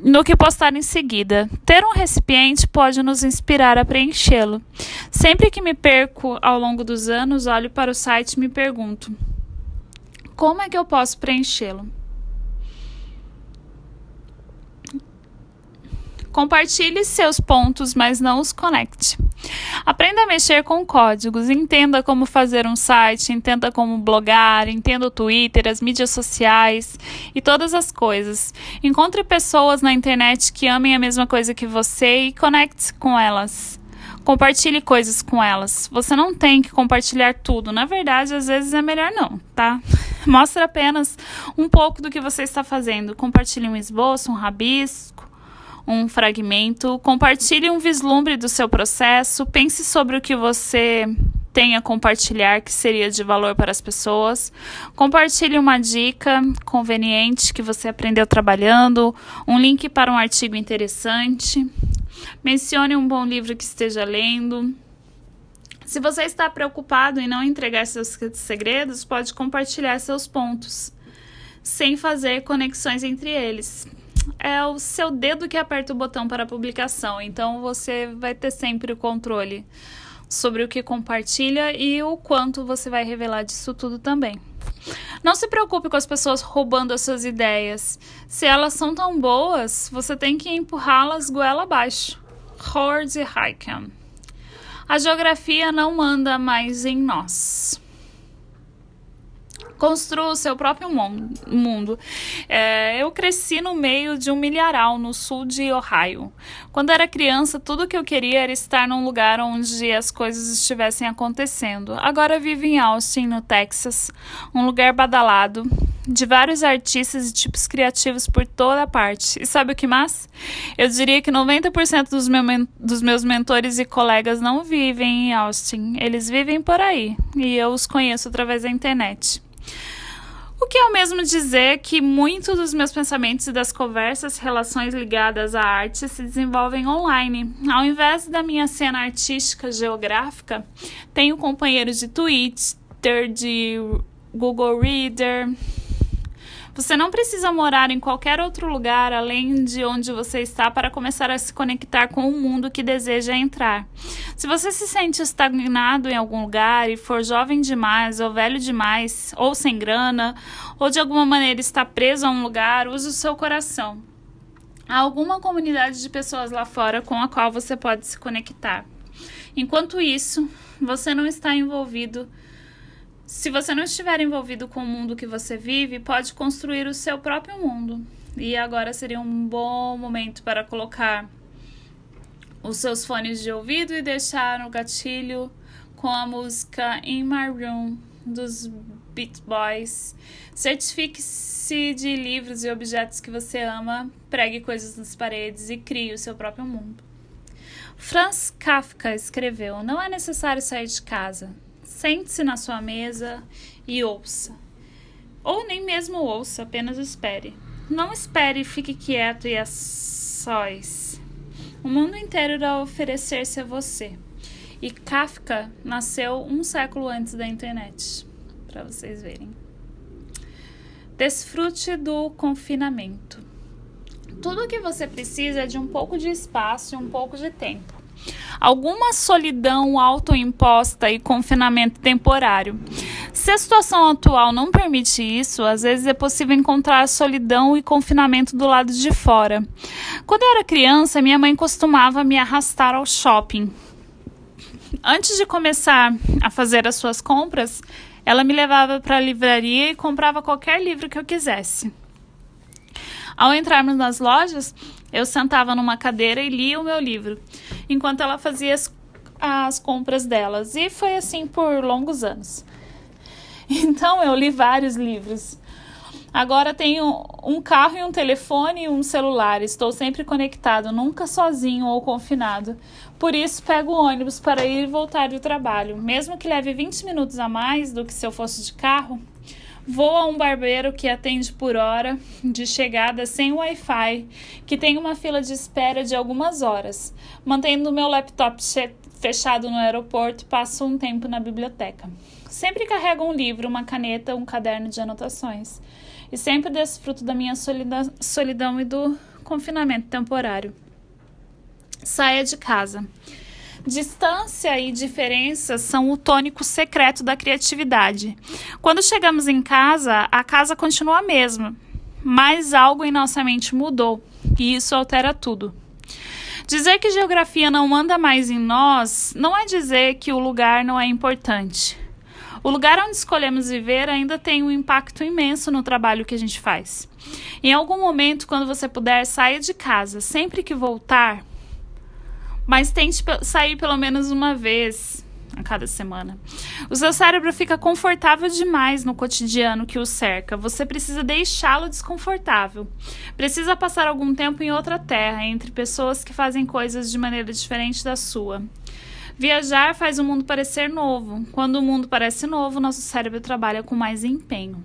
no que postar em seguida. Ter um recipiente pode nos inspirar a preenchê-lo. Sempre que me perco ao longo dos anos, olho para o site e me pergunto: como é que eu posso preenchê-lo? Compartilhe seus pontos, mas não os conecte. Aprenda a mexer com códigos, entenda como fazer um site, entenda como blogar, entenda o Twitter, as mídias sociais e todas as coisas. Encontre pessoas na internet que amem a mesma coisa que você e conecte-se com elas. Compartilhe coisas com elas. Você não tem que compartilhar tudo. Na verdade, às vezes é melhor não, tá? Mostre apenas um pouco do que você está fazendo. Compartilhe um esboço, um rabisco, um fragmento. Compartilhe um vislumbre do seu processo. Pense sobre o que você tem a compartilhar que seria de valor para as pessoas. Compartilhe uma dica conveniente que você aprendeu trabalhando, um link para um artigo interessante. Mencione um bom livro que esteja lendo. Se você está preocupado em não entregar seus segredos, pode compartilhar seus pontos, sem fazer conexões entre eles. É o seu dedo que aperta o botão para a publicação, então você vai ter sempre o controle sobre o que compartilha e o quanto você vai revelar disso tudo também. Não se preocupe com as pessoas roubando as suas ideias. Se elas são tão boas, você tem que empurrá-las goela abaixo. Howard Heiken. A geografia não manda mais em nós. Construa o seu próprio mundo. Eu cresci no meio de um milharal no sul de Ohio. Quando era criança, tudo que eu queria era estar num lugar onde as coisas estivessem acontecendo. Agora vivo em Austin, no Texas, um lugar badalado, de vários artistas e tipos criativos por toda a parte. E sabe o que mais? Eu diria que 90% dos meus mentores e colegas não vivem em Austin. Eles vivem por aí, e eu os conheço através da internet. O que é o mesmo dizer que muitos dos meus pensamentos e das conversas, relações ligadas à arte se desenvolvem online. Ao invés da minha cena artística geográfica, tenho companheiros de Twitter, de Google Reader. Você não precisa morar em qualquer outro lugar além de onde você está para começar a se conectar com o mundo que deseja entrar. Se você se sente estagnado em algum lugar e for jovem demais ou velho demais, ou sem grana, ou de alguma maneira está preso a um lugar, use o seu coração. Há alguma comunidade de pessoas lá fora com a qual você pode se conectar. Enquanto isso, você não está envolvido. Se você não estiver envolvido com o mundo que você vive, pode construir o seu próprio mundo. E agora seria um bom momento para colocar os seus fones de ouvido e deixar no gatilho com a música In My Room dos Beach Boys. Certifique-se de livros e objetos que você ama, pregue coisas nas paredes e crie o seu próprio mundo. Franz Kafka escreveu: não é necessário sair de casa. Sente-se na sua mesa e ouça. Ou nem mesmo ouça, apenas espere. Não espere e fique quieto e a sós. O mundo inteiro irá oferecer-se a você. E Kafka nasceu um século antes da internet, para vocês verem. Desfrute do confinamento. Tudo o que você precisa é de um pouco de espaço e um pouco de tempo. Alguma solidão autoimposta e confinamento temporário. Se a situação atual não permite isso, às vezes é possível encontrar solidão e confinamento do lado de fora. Quando eu era criança, minha mãe costumava me arrastar ao shopping. Antes de começar a fazer as suas compras, ela me levava para a livraria e comprava qualquer livro que eu quisesse. Ao entrarmos nas lojas, eu sentava numa cadeira e lia o meu livro, enquanto ela fazia as compras delas. E foi assim por longos anos. Então eu li vários livros. Agora tenho um carro e um telefone e um celular. Estou sempre conectado, nunca sozinho ou confinado. Por isso pego o ônibus para ir e voltar do trabalho. Mesmo que leve 20 minutos a mais do que se eu fosse de carro, vou a um barbeiro que atende por hora de chegada sem Wi-Fi, que tem uma fila de espera de algumas horas. Mantendo o meu laptop fechado no aeroporto, passo um tempo na biblioteca. Sempre carrego um livro, uma caneta, um caderno de anotações. E sempre desfruto da minha solidão e do confinamento temporário. Saia de casa. Distância e diferença são o tônico secreto da criatividade. Quando chegamos em casa, a casa continua a mesma, mas algo em nossa mente mudou, e isso altera tudo. Dizer que geografia não manda mais em nós não é dizer que o lugar não é importante. O lugar onde escolhemos viver ainda tem um impacto imenso no trabalho que a gente faz. Em algum momento, quando você puder, saia de casa. Sempre que voltar, mas tente sair pelo menos uma vez a cada semana. O seu cérebro fica confortável demais no cotidiano que o cerca. Você precisa deixá-lo desconfortável. Precisa passar algum tempo em outra terra, entre pessoas que fazem coisas de maneira diferente da sua. Viajar faz o mundo parecer novo. Quando o mundo parece novo, nosso cérebro trabalha com mais empenho.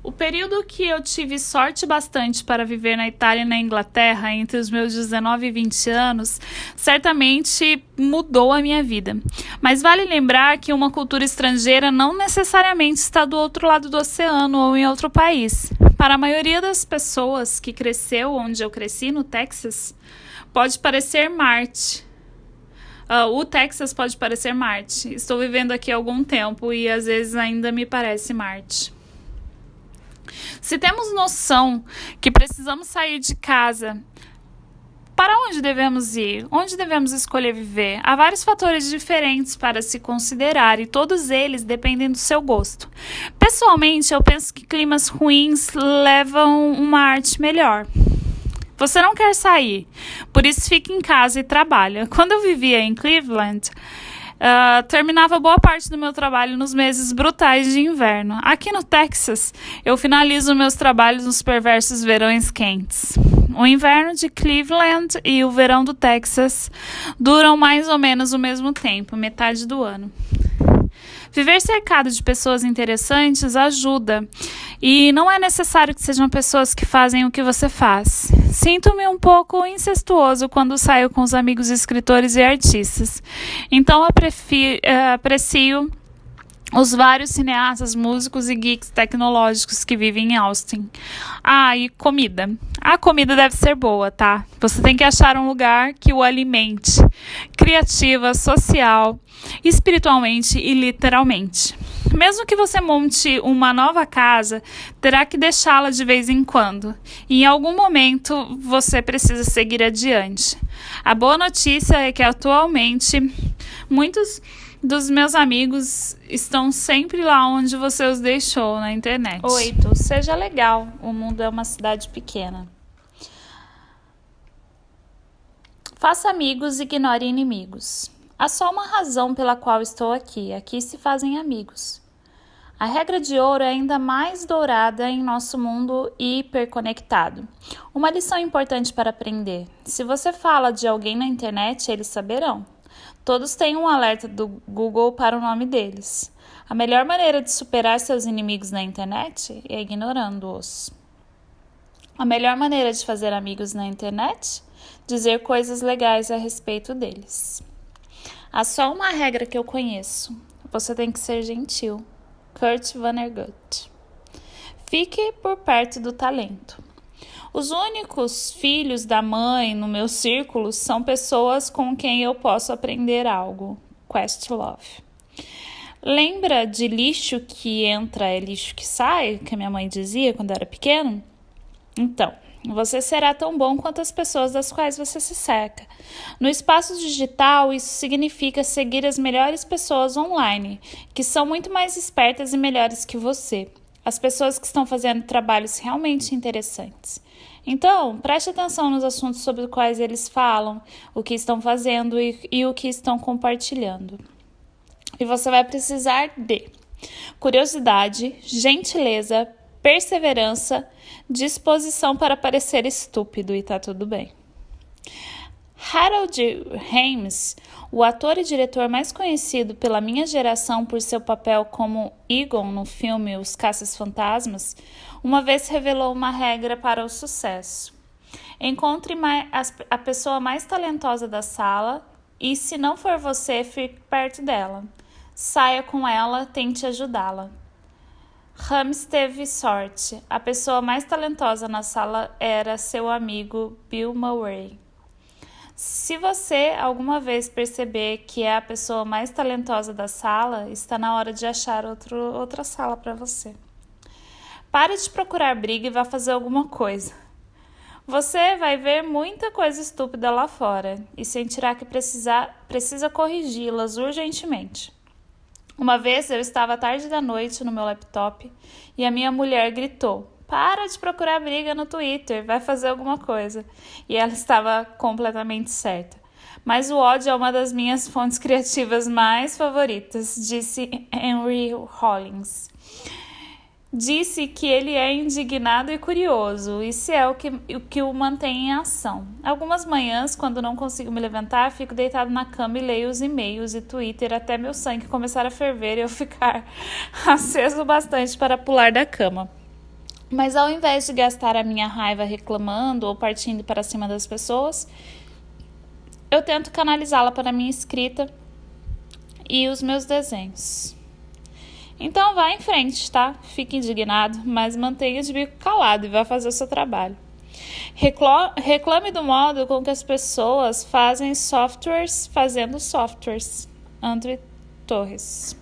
O período que eu tive sorte bastante para viver na Itália e na Inglaterra, entre os meus 19 e 20 anos, certamente mudou a minha vida. Mas vale lembrar que uma cultura estrangeira não necessariamente está do outro lado do oceano ou em outro país. Para a maioria das pessoas que cresceu onde eu cresci, no Texas, pode parecer Marte. O Texas pode parecer Marte. Estou vivendo aqui há algum tempo e às vezes ainda me parece Marte. Se temos noção que precisamos sair de casa, para onde devemos ir? Onde devemos escolher viver? Há vários fatores diferentes para se considerar e todos eles dependem do seu gosto. Pessoalmente, eu penso que climas ruins levam uma arte melhor. Você não quer sair, por isso fica em casa e trabalha. Quando eu vivia em Cleveland, terminava boa parte do meu trabalho nos meses brutais de inverno. Aqui no Texas, eu finalizo meus trabalhos nos perversos verões quentes. O inverno de Cleveland e o verão do Texas duram mais ou menos o mesmo tempo, metade do ano. Viver cercado de pessoas interessantes ajuda, e não é necessário que sejam pessoas que fazem o que você faz. Sinto-me um pouco incestuoso quando saio com os amigos escritores e artistas, então aprecio os vários cineastas, músicos e geeks tecnológicos que vivem em Austin. E comida. A comida deve ser boa, tá? Você tem que achar um lugar que o alimente. Criativa, social, espiritualmente e literalmente. Mesmo que você monte uma nova casa, terá que deixá-la de vez em quando. E em algum momento, você precisa seguir adiante. A boa notícia é que atualmente, muitos dos meus amigos estão sempre lá onde você os deixou na internet. 8. Seja legal. O mundo é uma cidade pequena. Faça amigos e ignore inimigos. Há só uma razão pela qual estou aqui. Aqui se fazem amigos. A regra de ouro é ainda mais dourada em nosso mundo hiperconectado. Uma lição importante para aprender. Se você fala de alguém na internet, eles saberão. Todos têm um alerta do Google para o nome deles. A melhor maneira de superar seus inimigos na internet é ignorando-os. A melhor maneira de fazer amigos na internet? Dizer coisas legais a respeito deles. Há só uma regra que eu conheço. Você tem que ser gentil. Kurt Vonnegut. Fique por perto do talento. Os únicos filhos da mãe no meu círculo são pessoas com quem eu posso aprender algo. Questlove. Lembra de lixo que entra é lixo que sai, que a minha mãe dizia quando eu era pequeno? Então, você será tão bom quanto as pessoas das quais você se cerca. No espaço digital, isso significa seguir as melhores pessoas online, que são muito mais espertas e melhores que você. As pessoas que estão fazendo trabalhos realmente interessantes. Então, preste atenção nos assuntos sobre os quais eles falam, o que estão fazendo e o que estão compartilhando. E você vai precisar de curiosidade, gentileza, perseverança, disposição para parecer estúpido, e tá tudo bem. Harold Ramis, o ator e diretor mais conhecido pela minha geração por seu papel como Egon no filme Os Caças-Fantasmas, uma vez revelou uma regra para o sucesso. Encontre a pessoa mais talentosa da sala e, se não for você, fique perto dela. Saia com ela, tente ajudá-la. Ramis teve sorte. A pessoa mais talentosa na sala era seu amigo Bill Murray. Se você alguma vez perceber que é a pessoa mais talentosa da sala, está na hora de achar outra sala para você. Pare de procurar briga e vá fazer alguma coisa. Você vai ver muita coisa estúpida lá fora e sentirá que precisa corrigi-las urgentemente. Uma vez eu estava tarde da noite no meu laptop e a minha mulher gritou: "Para de procurar briga no Twitter, vai fazer alguma coisa." E ela estava completamente certa. Mas o ódio é uma das minhas fontes criativas mais favoritas, disse Henry Rollins. Disse que ele é indignado e curioso, isso é o que o mantém em ação. Algumas manhãs, quando não consigo me levantar, fico deitado na cama e leio os e-mails e Twitter até meu sangue começar a ferver e eu ficar aceso bastante para pular da cama. Mas ao invés de gastar a minha raiva reclamando ou partindo para cima das pessoas, eu tento canalizá-la para a minha escrita e os meus desenhos. Então vá em frente, tá? Fique indignado, mas mantenha de bico calado e vá fazer o seu trabalho. Reclame do modo com que as pessoas fazem softwares fazendo softwares. André Torres.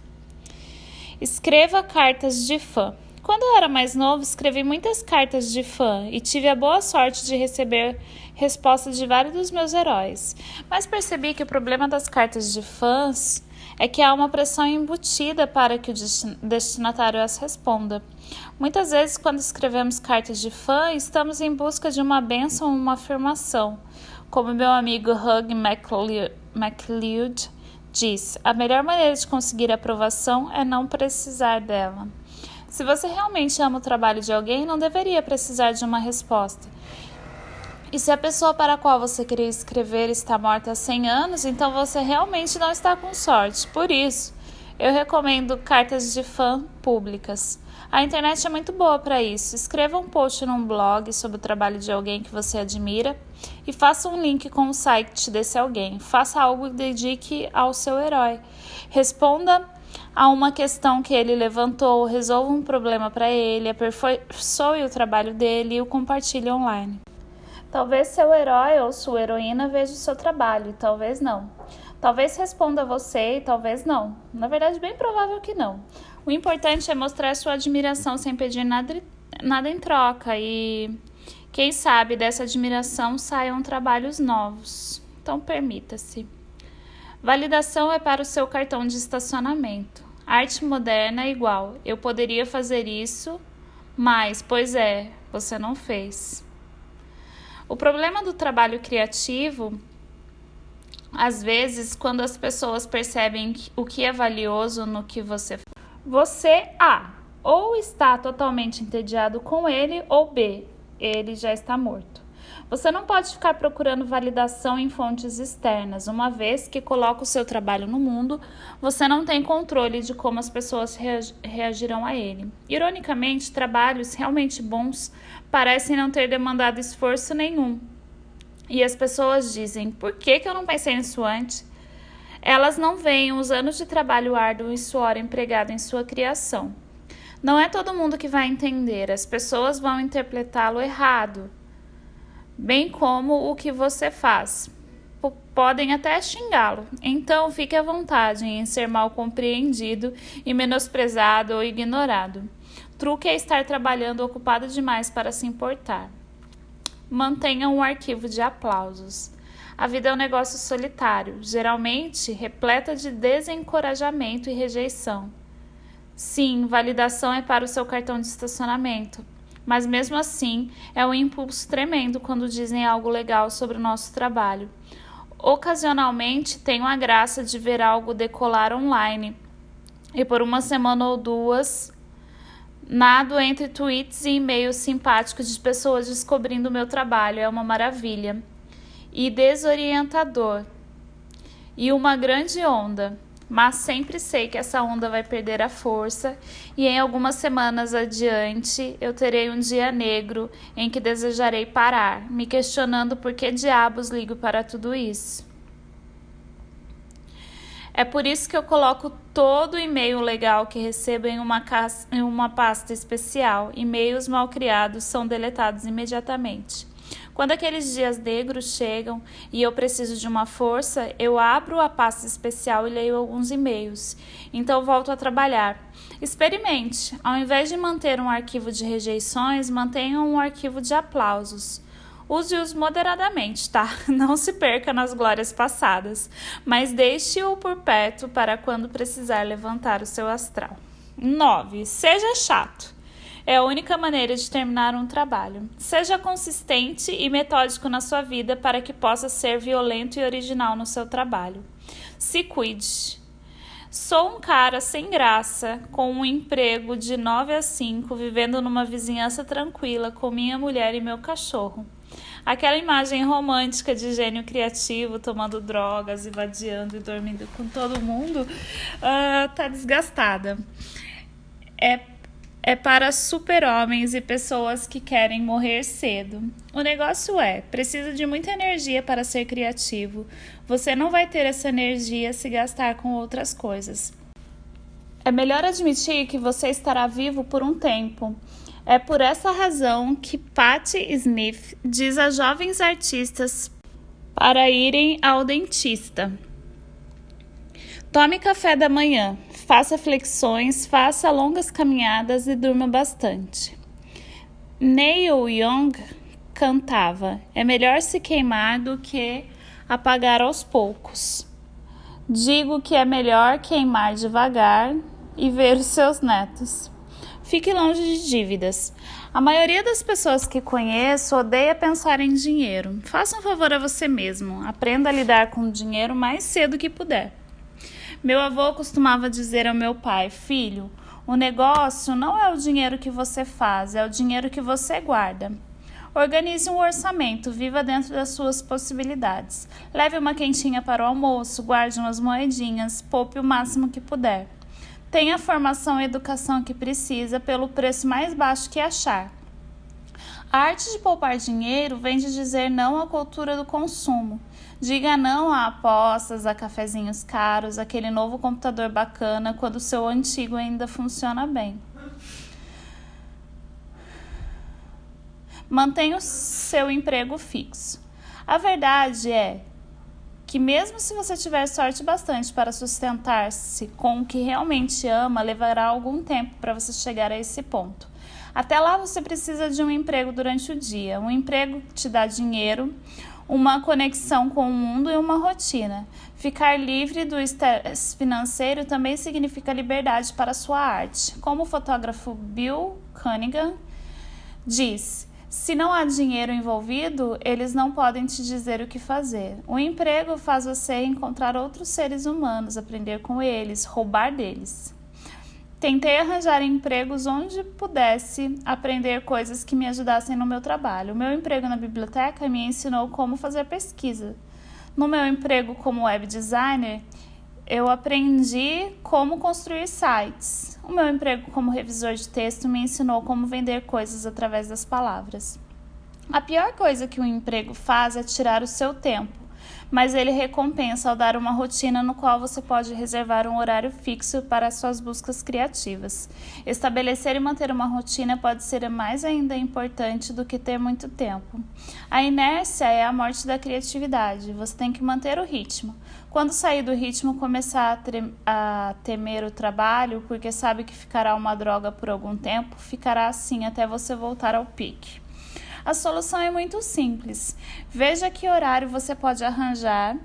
Escreva cartas de fã. Quando eu era mais novo, escrevi muitas cartas de fã e tive a boa sorte de receber respostas de vários dos meus heróis. Mas percebi que o problema das cartas de fãs é que há uma pressão embutida para que o destinatário as responda. Muitas vezes, quando escrevemos cartas de fã, estamos em busca de uma bênção ou uma afirmação. Como meu amigo Hugh MacLeod diz, a melhor maneira de conseguir aprovação é não precisar dela. Se você realmente ama o trabalho de alguém, não deveria precisar de uma resposta. E se a pessoa para a qual você queria escrever está morta há 100 anos, então você realmente não está com sorte. Por isso, eu recomendo cartas de fã públicas. A internet é muito boa para isso. Escreva um post num blog sobre o trabalho de alguém que você admira e faça um link com o site desse alguém. Faça algo e dedique ao seu herói. Responda a uma questão que ele levantou, resolva um problema para ele, aperfeiçoe o trabalho dele e o compartilhe online. Talvez seu herói ou sua heroína veja o seu trabalho, e talvez não. Talvez responda a você e talvez não. Na verdade, bem provável que não. O importante é mostrar sua admiração sem pedir nada em troca e, quem sabe, dessa admiração saiam trabalhos novos. Então, permita-se. Validação é para o seu cartão de estacionamento. Arte moderna é igual. Eu poderia fazer isso, mas, pois é, você não fez. O problema do trabalho criativo, às vezes, quando as pessoas percebem o que é valioso no que você ou está totalmente entediado com ele, ou B, ele já está morto. Você não pode ficar procurando validação em fontes externas. Uma vez que coloca o seu trabalho no mundo, você não tem controle de como as pessoas reagirão a ele. Ironicamente, trabalhos realmente bons parecem não ter demandado esforço nenhum. E as pessoas dizem, por que eu não pensei nisso antes? Elas não veem os anos de trabalho árduo e suor empregado em sua criação. Não é todo mundo que vai entender, as pessoas vão interpretá-lo errado, bem como o que você faz. Podem até xingá-lo. Então, fique à vontade em ser mal compreendido e menosprezado ou ignorado. O truque é estar trabalhando ocupado demais para se importar. Mantenha um arquivo de aplausos. A vida é um negócio solitário, geralmente repleta de desencorajamento e rejeição. Sim, validação é para o seu cartão de estacionamento, mas mesmo assim é um impulso tremendo quando dizem algo legal sobre o nosso trabalho. Ocasionalmente tenho a graça de ver algo decolar online e por uma semana ou duas nado entre tweets e e-mails simpáticos de pessoas descobrindo o meu trabalho. É uma maravilha e desorientador e uma grande onda. Mas sempre sei que essa onda vai perder a força e em algumas semanas adiante eu terei um dia negro em que desejarei parar, me questionando por que diabos ligo para tudo isso. É por isso que eu coloco todo e-mail legal que recebo em uma pasta especial. E-mails mal criados são deletados imediatamente. Quando aqueles dias negros chegam e eu preciso de uma força, eu abro a pasta especial e leio alguns e-mails. Então volto a trabalhar. Experimente. Ao invés de manter um arquivo de rejeições, mantenha um arquivo de aplausos. Use-os moderadamente, tá? Não se perca nas glórias passadas, mas deixe-o por perto para quando precisar levantar o seu astral. 9. Seja chato. É a única maneira de terminar um trabalho. Seja consistente e metódico na sua vida para que possa ser violento e original no seu trabalho. Se cuide. Sou um cara sem graça, com um emprego de 9 a 5, vivendo numa vizinhança tranquila com minha mulher e meu cachorro. Aquela imagem romântica de gênio criativo tomando drogas, vadiando e dormindo com todo mundo tá desgastada. É para super-homens e pessoas que querem morrer cedo. O negócio precisa de muita energia para ser criativo. Você não vai ter essa energia se gastar com outras coisas. É melhor admitir que você estará vivo por um tempo. É por essa razão que Patti Smith diz a jovens artistas para irem ao dentista. Tome café da manhã, faça flexões, faça longas caminhadas e durma bastante. Neil Young cantava: é melhor se queimar do que apagar aos poucos. Digo que é melhor queimar devagar e ver os seus netos. Fique longe de dívidas. A maioria das pessoas que conheço odeia pensar em dinheiro. Faça um favor a você mesmo. Aprenda a lidar com o dinheiro mais cedo que puder. Meu avô costumava dizer ao meu pai: filho, o negócio não é o dinheiro que você faz, é o dinheiro que você guarda. Organize um orçamento, viva dentro das suas possibilidades. Leve uma quentinha para o almoço, guarde umas moedinhas, poupe o máximo que puder. Tenha a formação e educação que precisa pelo preço mais baixo que achar. A arte de poupar dinheiro vem de dizer não à cultura do consumo. Diga não a apostas, a cafezinhos caros, aquele novo computador bacana, quando o seu antigo ainda funciona bem. Mantenha o seu emprego fixo. A verdade é que mesmo se você tiver sorte bastante para sustentar-se com o que realmente ama, levará algum tempo para você chegar a esse ponto. Até lá você precisa de um emprego durante o dia. Um emprego que te dá dinheiro, uma conexão com o mundo e uma rotina. Ficar livre do estresse financeiro também significa liberdade para a sua arte. Como o fotógrafo Bill Cunningham diz: se não há dinheiro envolvido, eles não podem te dizer o que fazer. O emprego faz você encontrar outros seres humanos, aprender com eles, roubar deles. Tentei arranjar empregos onde pudesse aprender coisas que me ajudassem no meu trabalho. O meu emprego na biblioteca me ensinou como fazer pesquisa. No meu emprego como web designer, eu aprendi como construir sites. O meu emprego como revisor de texto me ensinou como vender coisas através das palavras. A pior coisa que um emprego faz é tirar o seu tempo, mas ele recompensa ao dar uma rotina no qual você pode reservar um horário fixo para as suas buscas criativas. Estabelecer e manter uma rotina pode ser mais ainda importante do que ter muito tempo. A inércia é a morte da criatividade, você tem que manter o ritmo. Quando sair do ritmo, começar a temer o trabalho, porque sabe que ficará uma droga por algum tempo, ficará assim até você voltar ao pique. A solução é muito simples. Veja que horário você pode arranjar,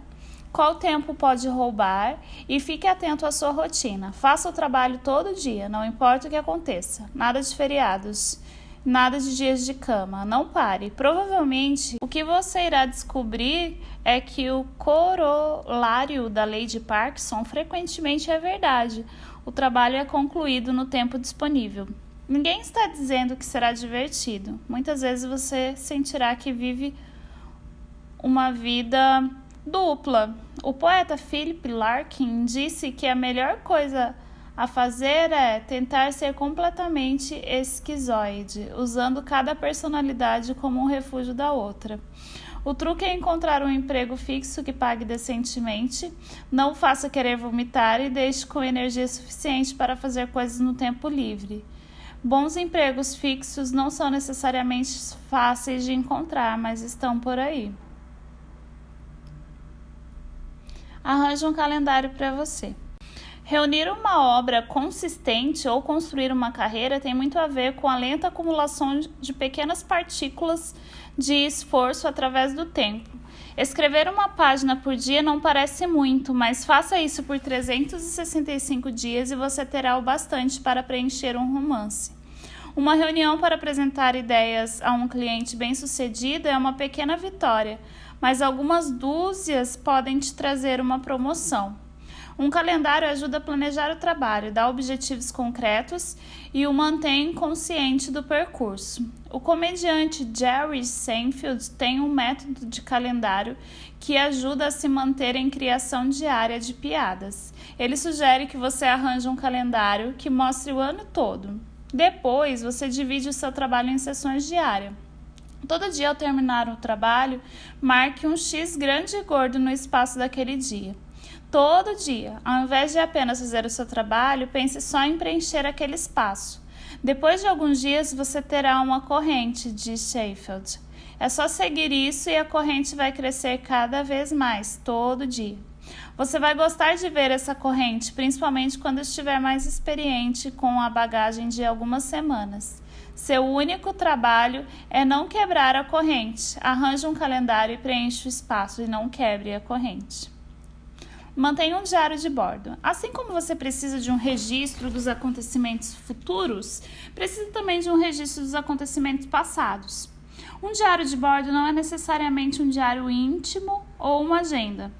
qual tempo pode roubar e fique atento à sua rotina. Faça o trabalho todo dia, não importa o que aconteça. Nada de feriados, nada de dias de cama. Não pare. Provavelmente, o que você irá descobrir é que o corolário da lei de Parkinson frequentemente é verdade. O trabalho é concluído no tempo disponível. Ninguém está dizendo que será divertido. Muitas vezes você sentirá que vive uma vida dupla. O poeta Philip Larkin disse que a melhor coisa a fazer é tentar ser completamente esquizoide, usando cada personalidade como um refúgio da outra. O truque é encontrar um emprego fixo que pague decentemente, não o faça querer vomitar e deixe com energia suficiente para fazer coisas no tempo livre. Bons empregos fixos não são necessariamente fáceis de encontrar, mas estão por aí. Arranje um calendário para você. Reunir uma obra consistente ou construir uma carreira tem muito a ver com a lenta acumulação de pequenas partículas de esforço através do tempo. Escrever uma página por dia não parece muito, mas faça isso por 365 dias e você terá o bastante para preencher um romance. Uma reunião para apresentar ideias a um cliente bem-sucedido é uma pequena vitória, mas algumas dúzias podem te trazer uma promoção. Um calendário ajuda a planejar o trabalho, dá objetivos concretos e o mantém consciente do percurso. O comediante Jerry Seinfeld tem um método de calendário que ajuda a se manter em criação diária de piadas. Ele sugere que você arranje um calendário que mostre o ano todo. Depois, você divide o seu trabalho em sessões diárias. Todo dia, ao terminar o trabalho, marque um X grande e gordo no espaço daquele dia. Todo dia, ao invés de apenas fazer o seu trabalho, pense só em preencher aquele espaço. Depois de alguns dias, você terá uma corrente, diz Seinfeld. É só seguir isso e a corrente vai crescer cada vez mais, todo dia. Você vai gostar de ver essa corrente, principalmente quando estiver mais experiente com a bagagem de algumas semanas. Seu único trabalho é não quebrar a corrente. Arranje um calendário e preencha o espaço e não quebre a corrente. Mantenha um diário de bordo. Assim como você precisa de um registro dos acontecimentos futuros, precisa também de um registro dos acontecimentos passados. Um diário de bordo não é necessariamente um diário íntimo ou uma agenda.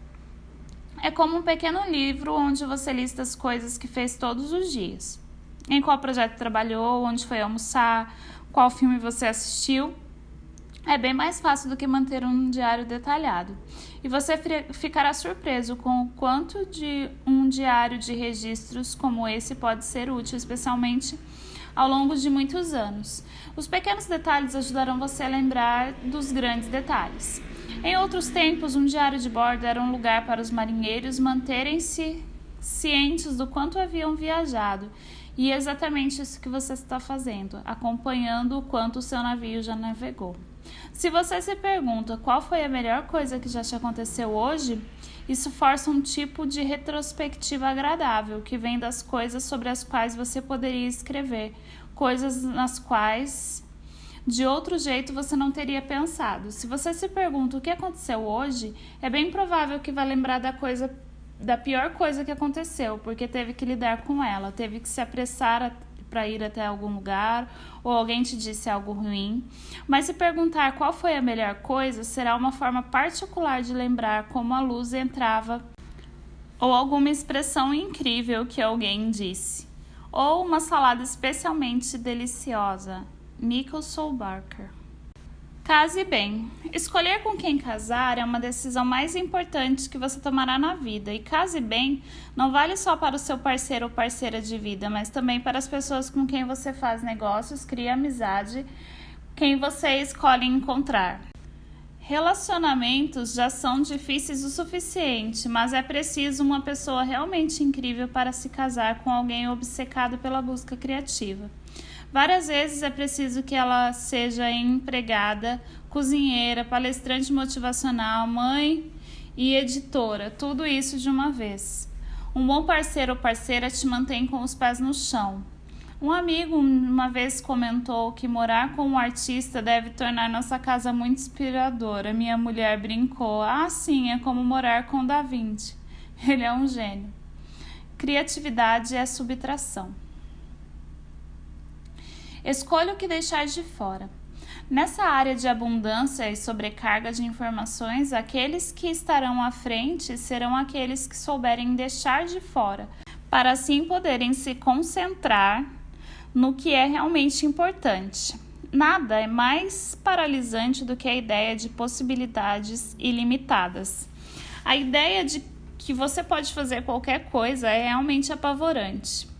É como um pequeno livro onde você lista as coisas que fez todos os dias. Em qual projeto trabalhou, onde foi almoçar, qual filme você assistiu. É bem mais fácil do que manter um diário detalhado. E você ficará surpreso com o quanto de um diário de registros como esse pode ser útil, especialmente ao longo de muitos anos. Os pequenos detalhes ajudarão você a lembrar dos grandes detalhes. Em outros tempos, um diário de bordo era um lugar para os marinheiros manterem-se cientes do quanto haviam viajado. E é exatamente isso que você está fazendo, acompanhando o quanto o seu navio já navegou. Se você se pergunta qual foi a melhor coisa que já te aconteceu hoje, isso força um tipo de retrospectiva agradável, que vem das coisas sobre as quais você poderia escrever, coisas nas quais de outro jeito você não teria pensado. Se você se pergunta o que aconteceu hoje, é bem provável que vai lembrar da pior coisa que aconteceu, porque teve que lidar com ela, teve que se apressar para ir até algum lugar, ou alguém te disse algo ruim. Mas se perguntar qual foi a melhor coisa, será uma forma particular de lembrar como a luz entrava, ou alguma expressão incrível que alguém disse. ou uma salada especialmente deliciosa. Nicholson Barker. Case bem. Escolher com quem casar é uma decisão mais importante que você tomará na vida. E case bem não vale só para o seu parceiro ou parceira de vida, mas também para as pessoas com quem você faz negócios, cria amizade, quem você escolhe encontrar. Relacionamentos já são difíceis o suficiente, mas é preciso uma pessoa realmente incrível para se casar com alguém obcecado pela busca criativa. Várias vezes é preciso que ela seja empregada, cozinheira, palestrante motivacional, mãe e editora, tudo isso de uma vez. Um bom parceiro ou parceira te mantém com os pés no chão. Um amigo uma vez comentou que morar com um artista deve tornar nossa casa muito inspiradora. Minha mulher brincou: "Ah, sim, é como morar com Da Vinci. Ele é um gênio." Criatividade é subtração. Escolha o que deixar de fora. Nessa área de abundância e sobrecarga de informações, aqueles que estarão à frente serão aqueles que souberem deixar de fora, para assim poderem se concentrar no que é realmente importante. Nada é mais paralisante do que a ideia de possibilidades ilimitadas. A ideia de que você pode fazer qualquer coisa é realmente apavorante.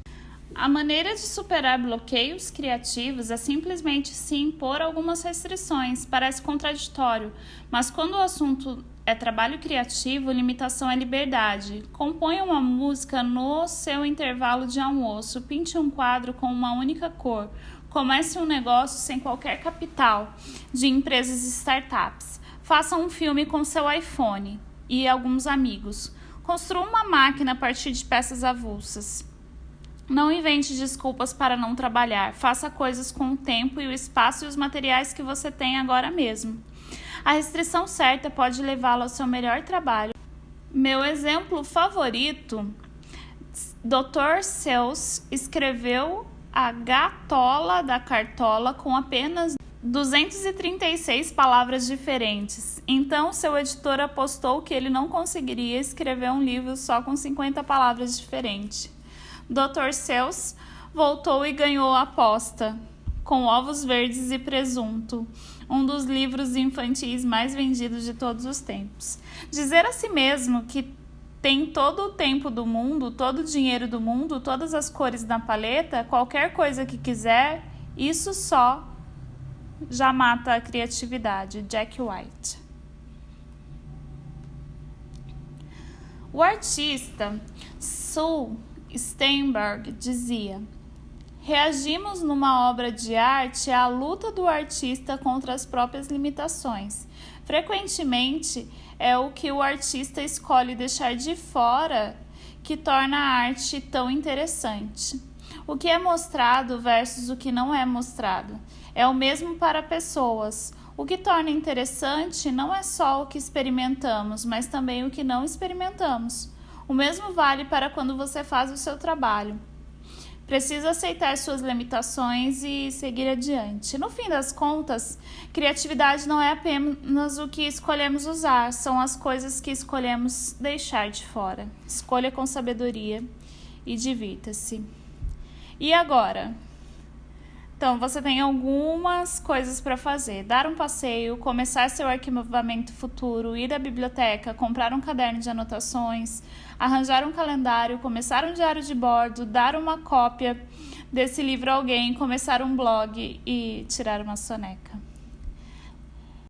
A maneira de superar bloqueios criativos é simplesmente se impor algumas restrições. Parece contraditório, mas quando o assunto é trabalho criativo, limitação é liberdade. Componha uma música no seu intervalo de almoço, pinte um quadro com uma única cor, comece um negócio sem qualquer capital de empresas e startups, faça um filme com seu iPhone e alguns amigos, construa uma máquina a partir de peças avulsas. Não invente desculpas para não trabalhar. Faça coisas com o tempo e o espaço e os materiais que você tem agora mesmo. A restrição certa pode levá-lo ao seu melhor trabalho. Meu exemplo favorito, Dr. Seuss escreveu A Gatola da Cartola com apenas 236 palavras diferentes. Então, seu editor apostou que ele não conseguiria escrever um livro só com 50 palavras diferentes. Dr. Seuss voltou e ganhou a aposta, com Ovos Verdes e Presunto, um dos livros infantis mais vendidos de todos os tempos. Dizer a si mesmo que tem todo o tempo do mundo, todo o dinheiro do mundo, todas as cores na paleta, qualquer coisa que quiser, isso só já mata a criatividade. Jack White. O artista Saul Steinberg dizia: reagimos numa obra de arte à luta do artista contra as próprias limitações. Frequentemente, é o que o artista escolhe deixar de fora que torna a arte tão interessante. O que é mostrado versus o que não é mostrado é o mesmo para pessoas. O que torna interessante não é só o que experimentamos, mas também o que não experimentamos. O mesmo vale para quando você faz o seu trabalho. Precisa aceitar suas limitações e seguir adiante. No fim das contas, criatividade não é apenas o que escolhemos usar, são as coisas que escolhemos deixar de fora. Escolha com sabedoria e divirta-se. E agora? Então, você tem algumas coisas para fazer. Dar um passeio, começar seu arquivamento futuro, ir à biblioteca, comprar um caderno de anotações, arranjar um calendário, começar um diário de bordo, dar uma cópia desse livro a alguém, começar um blog e tirar uma soneca.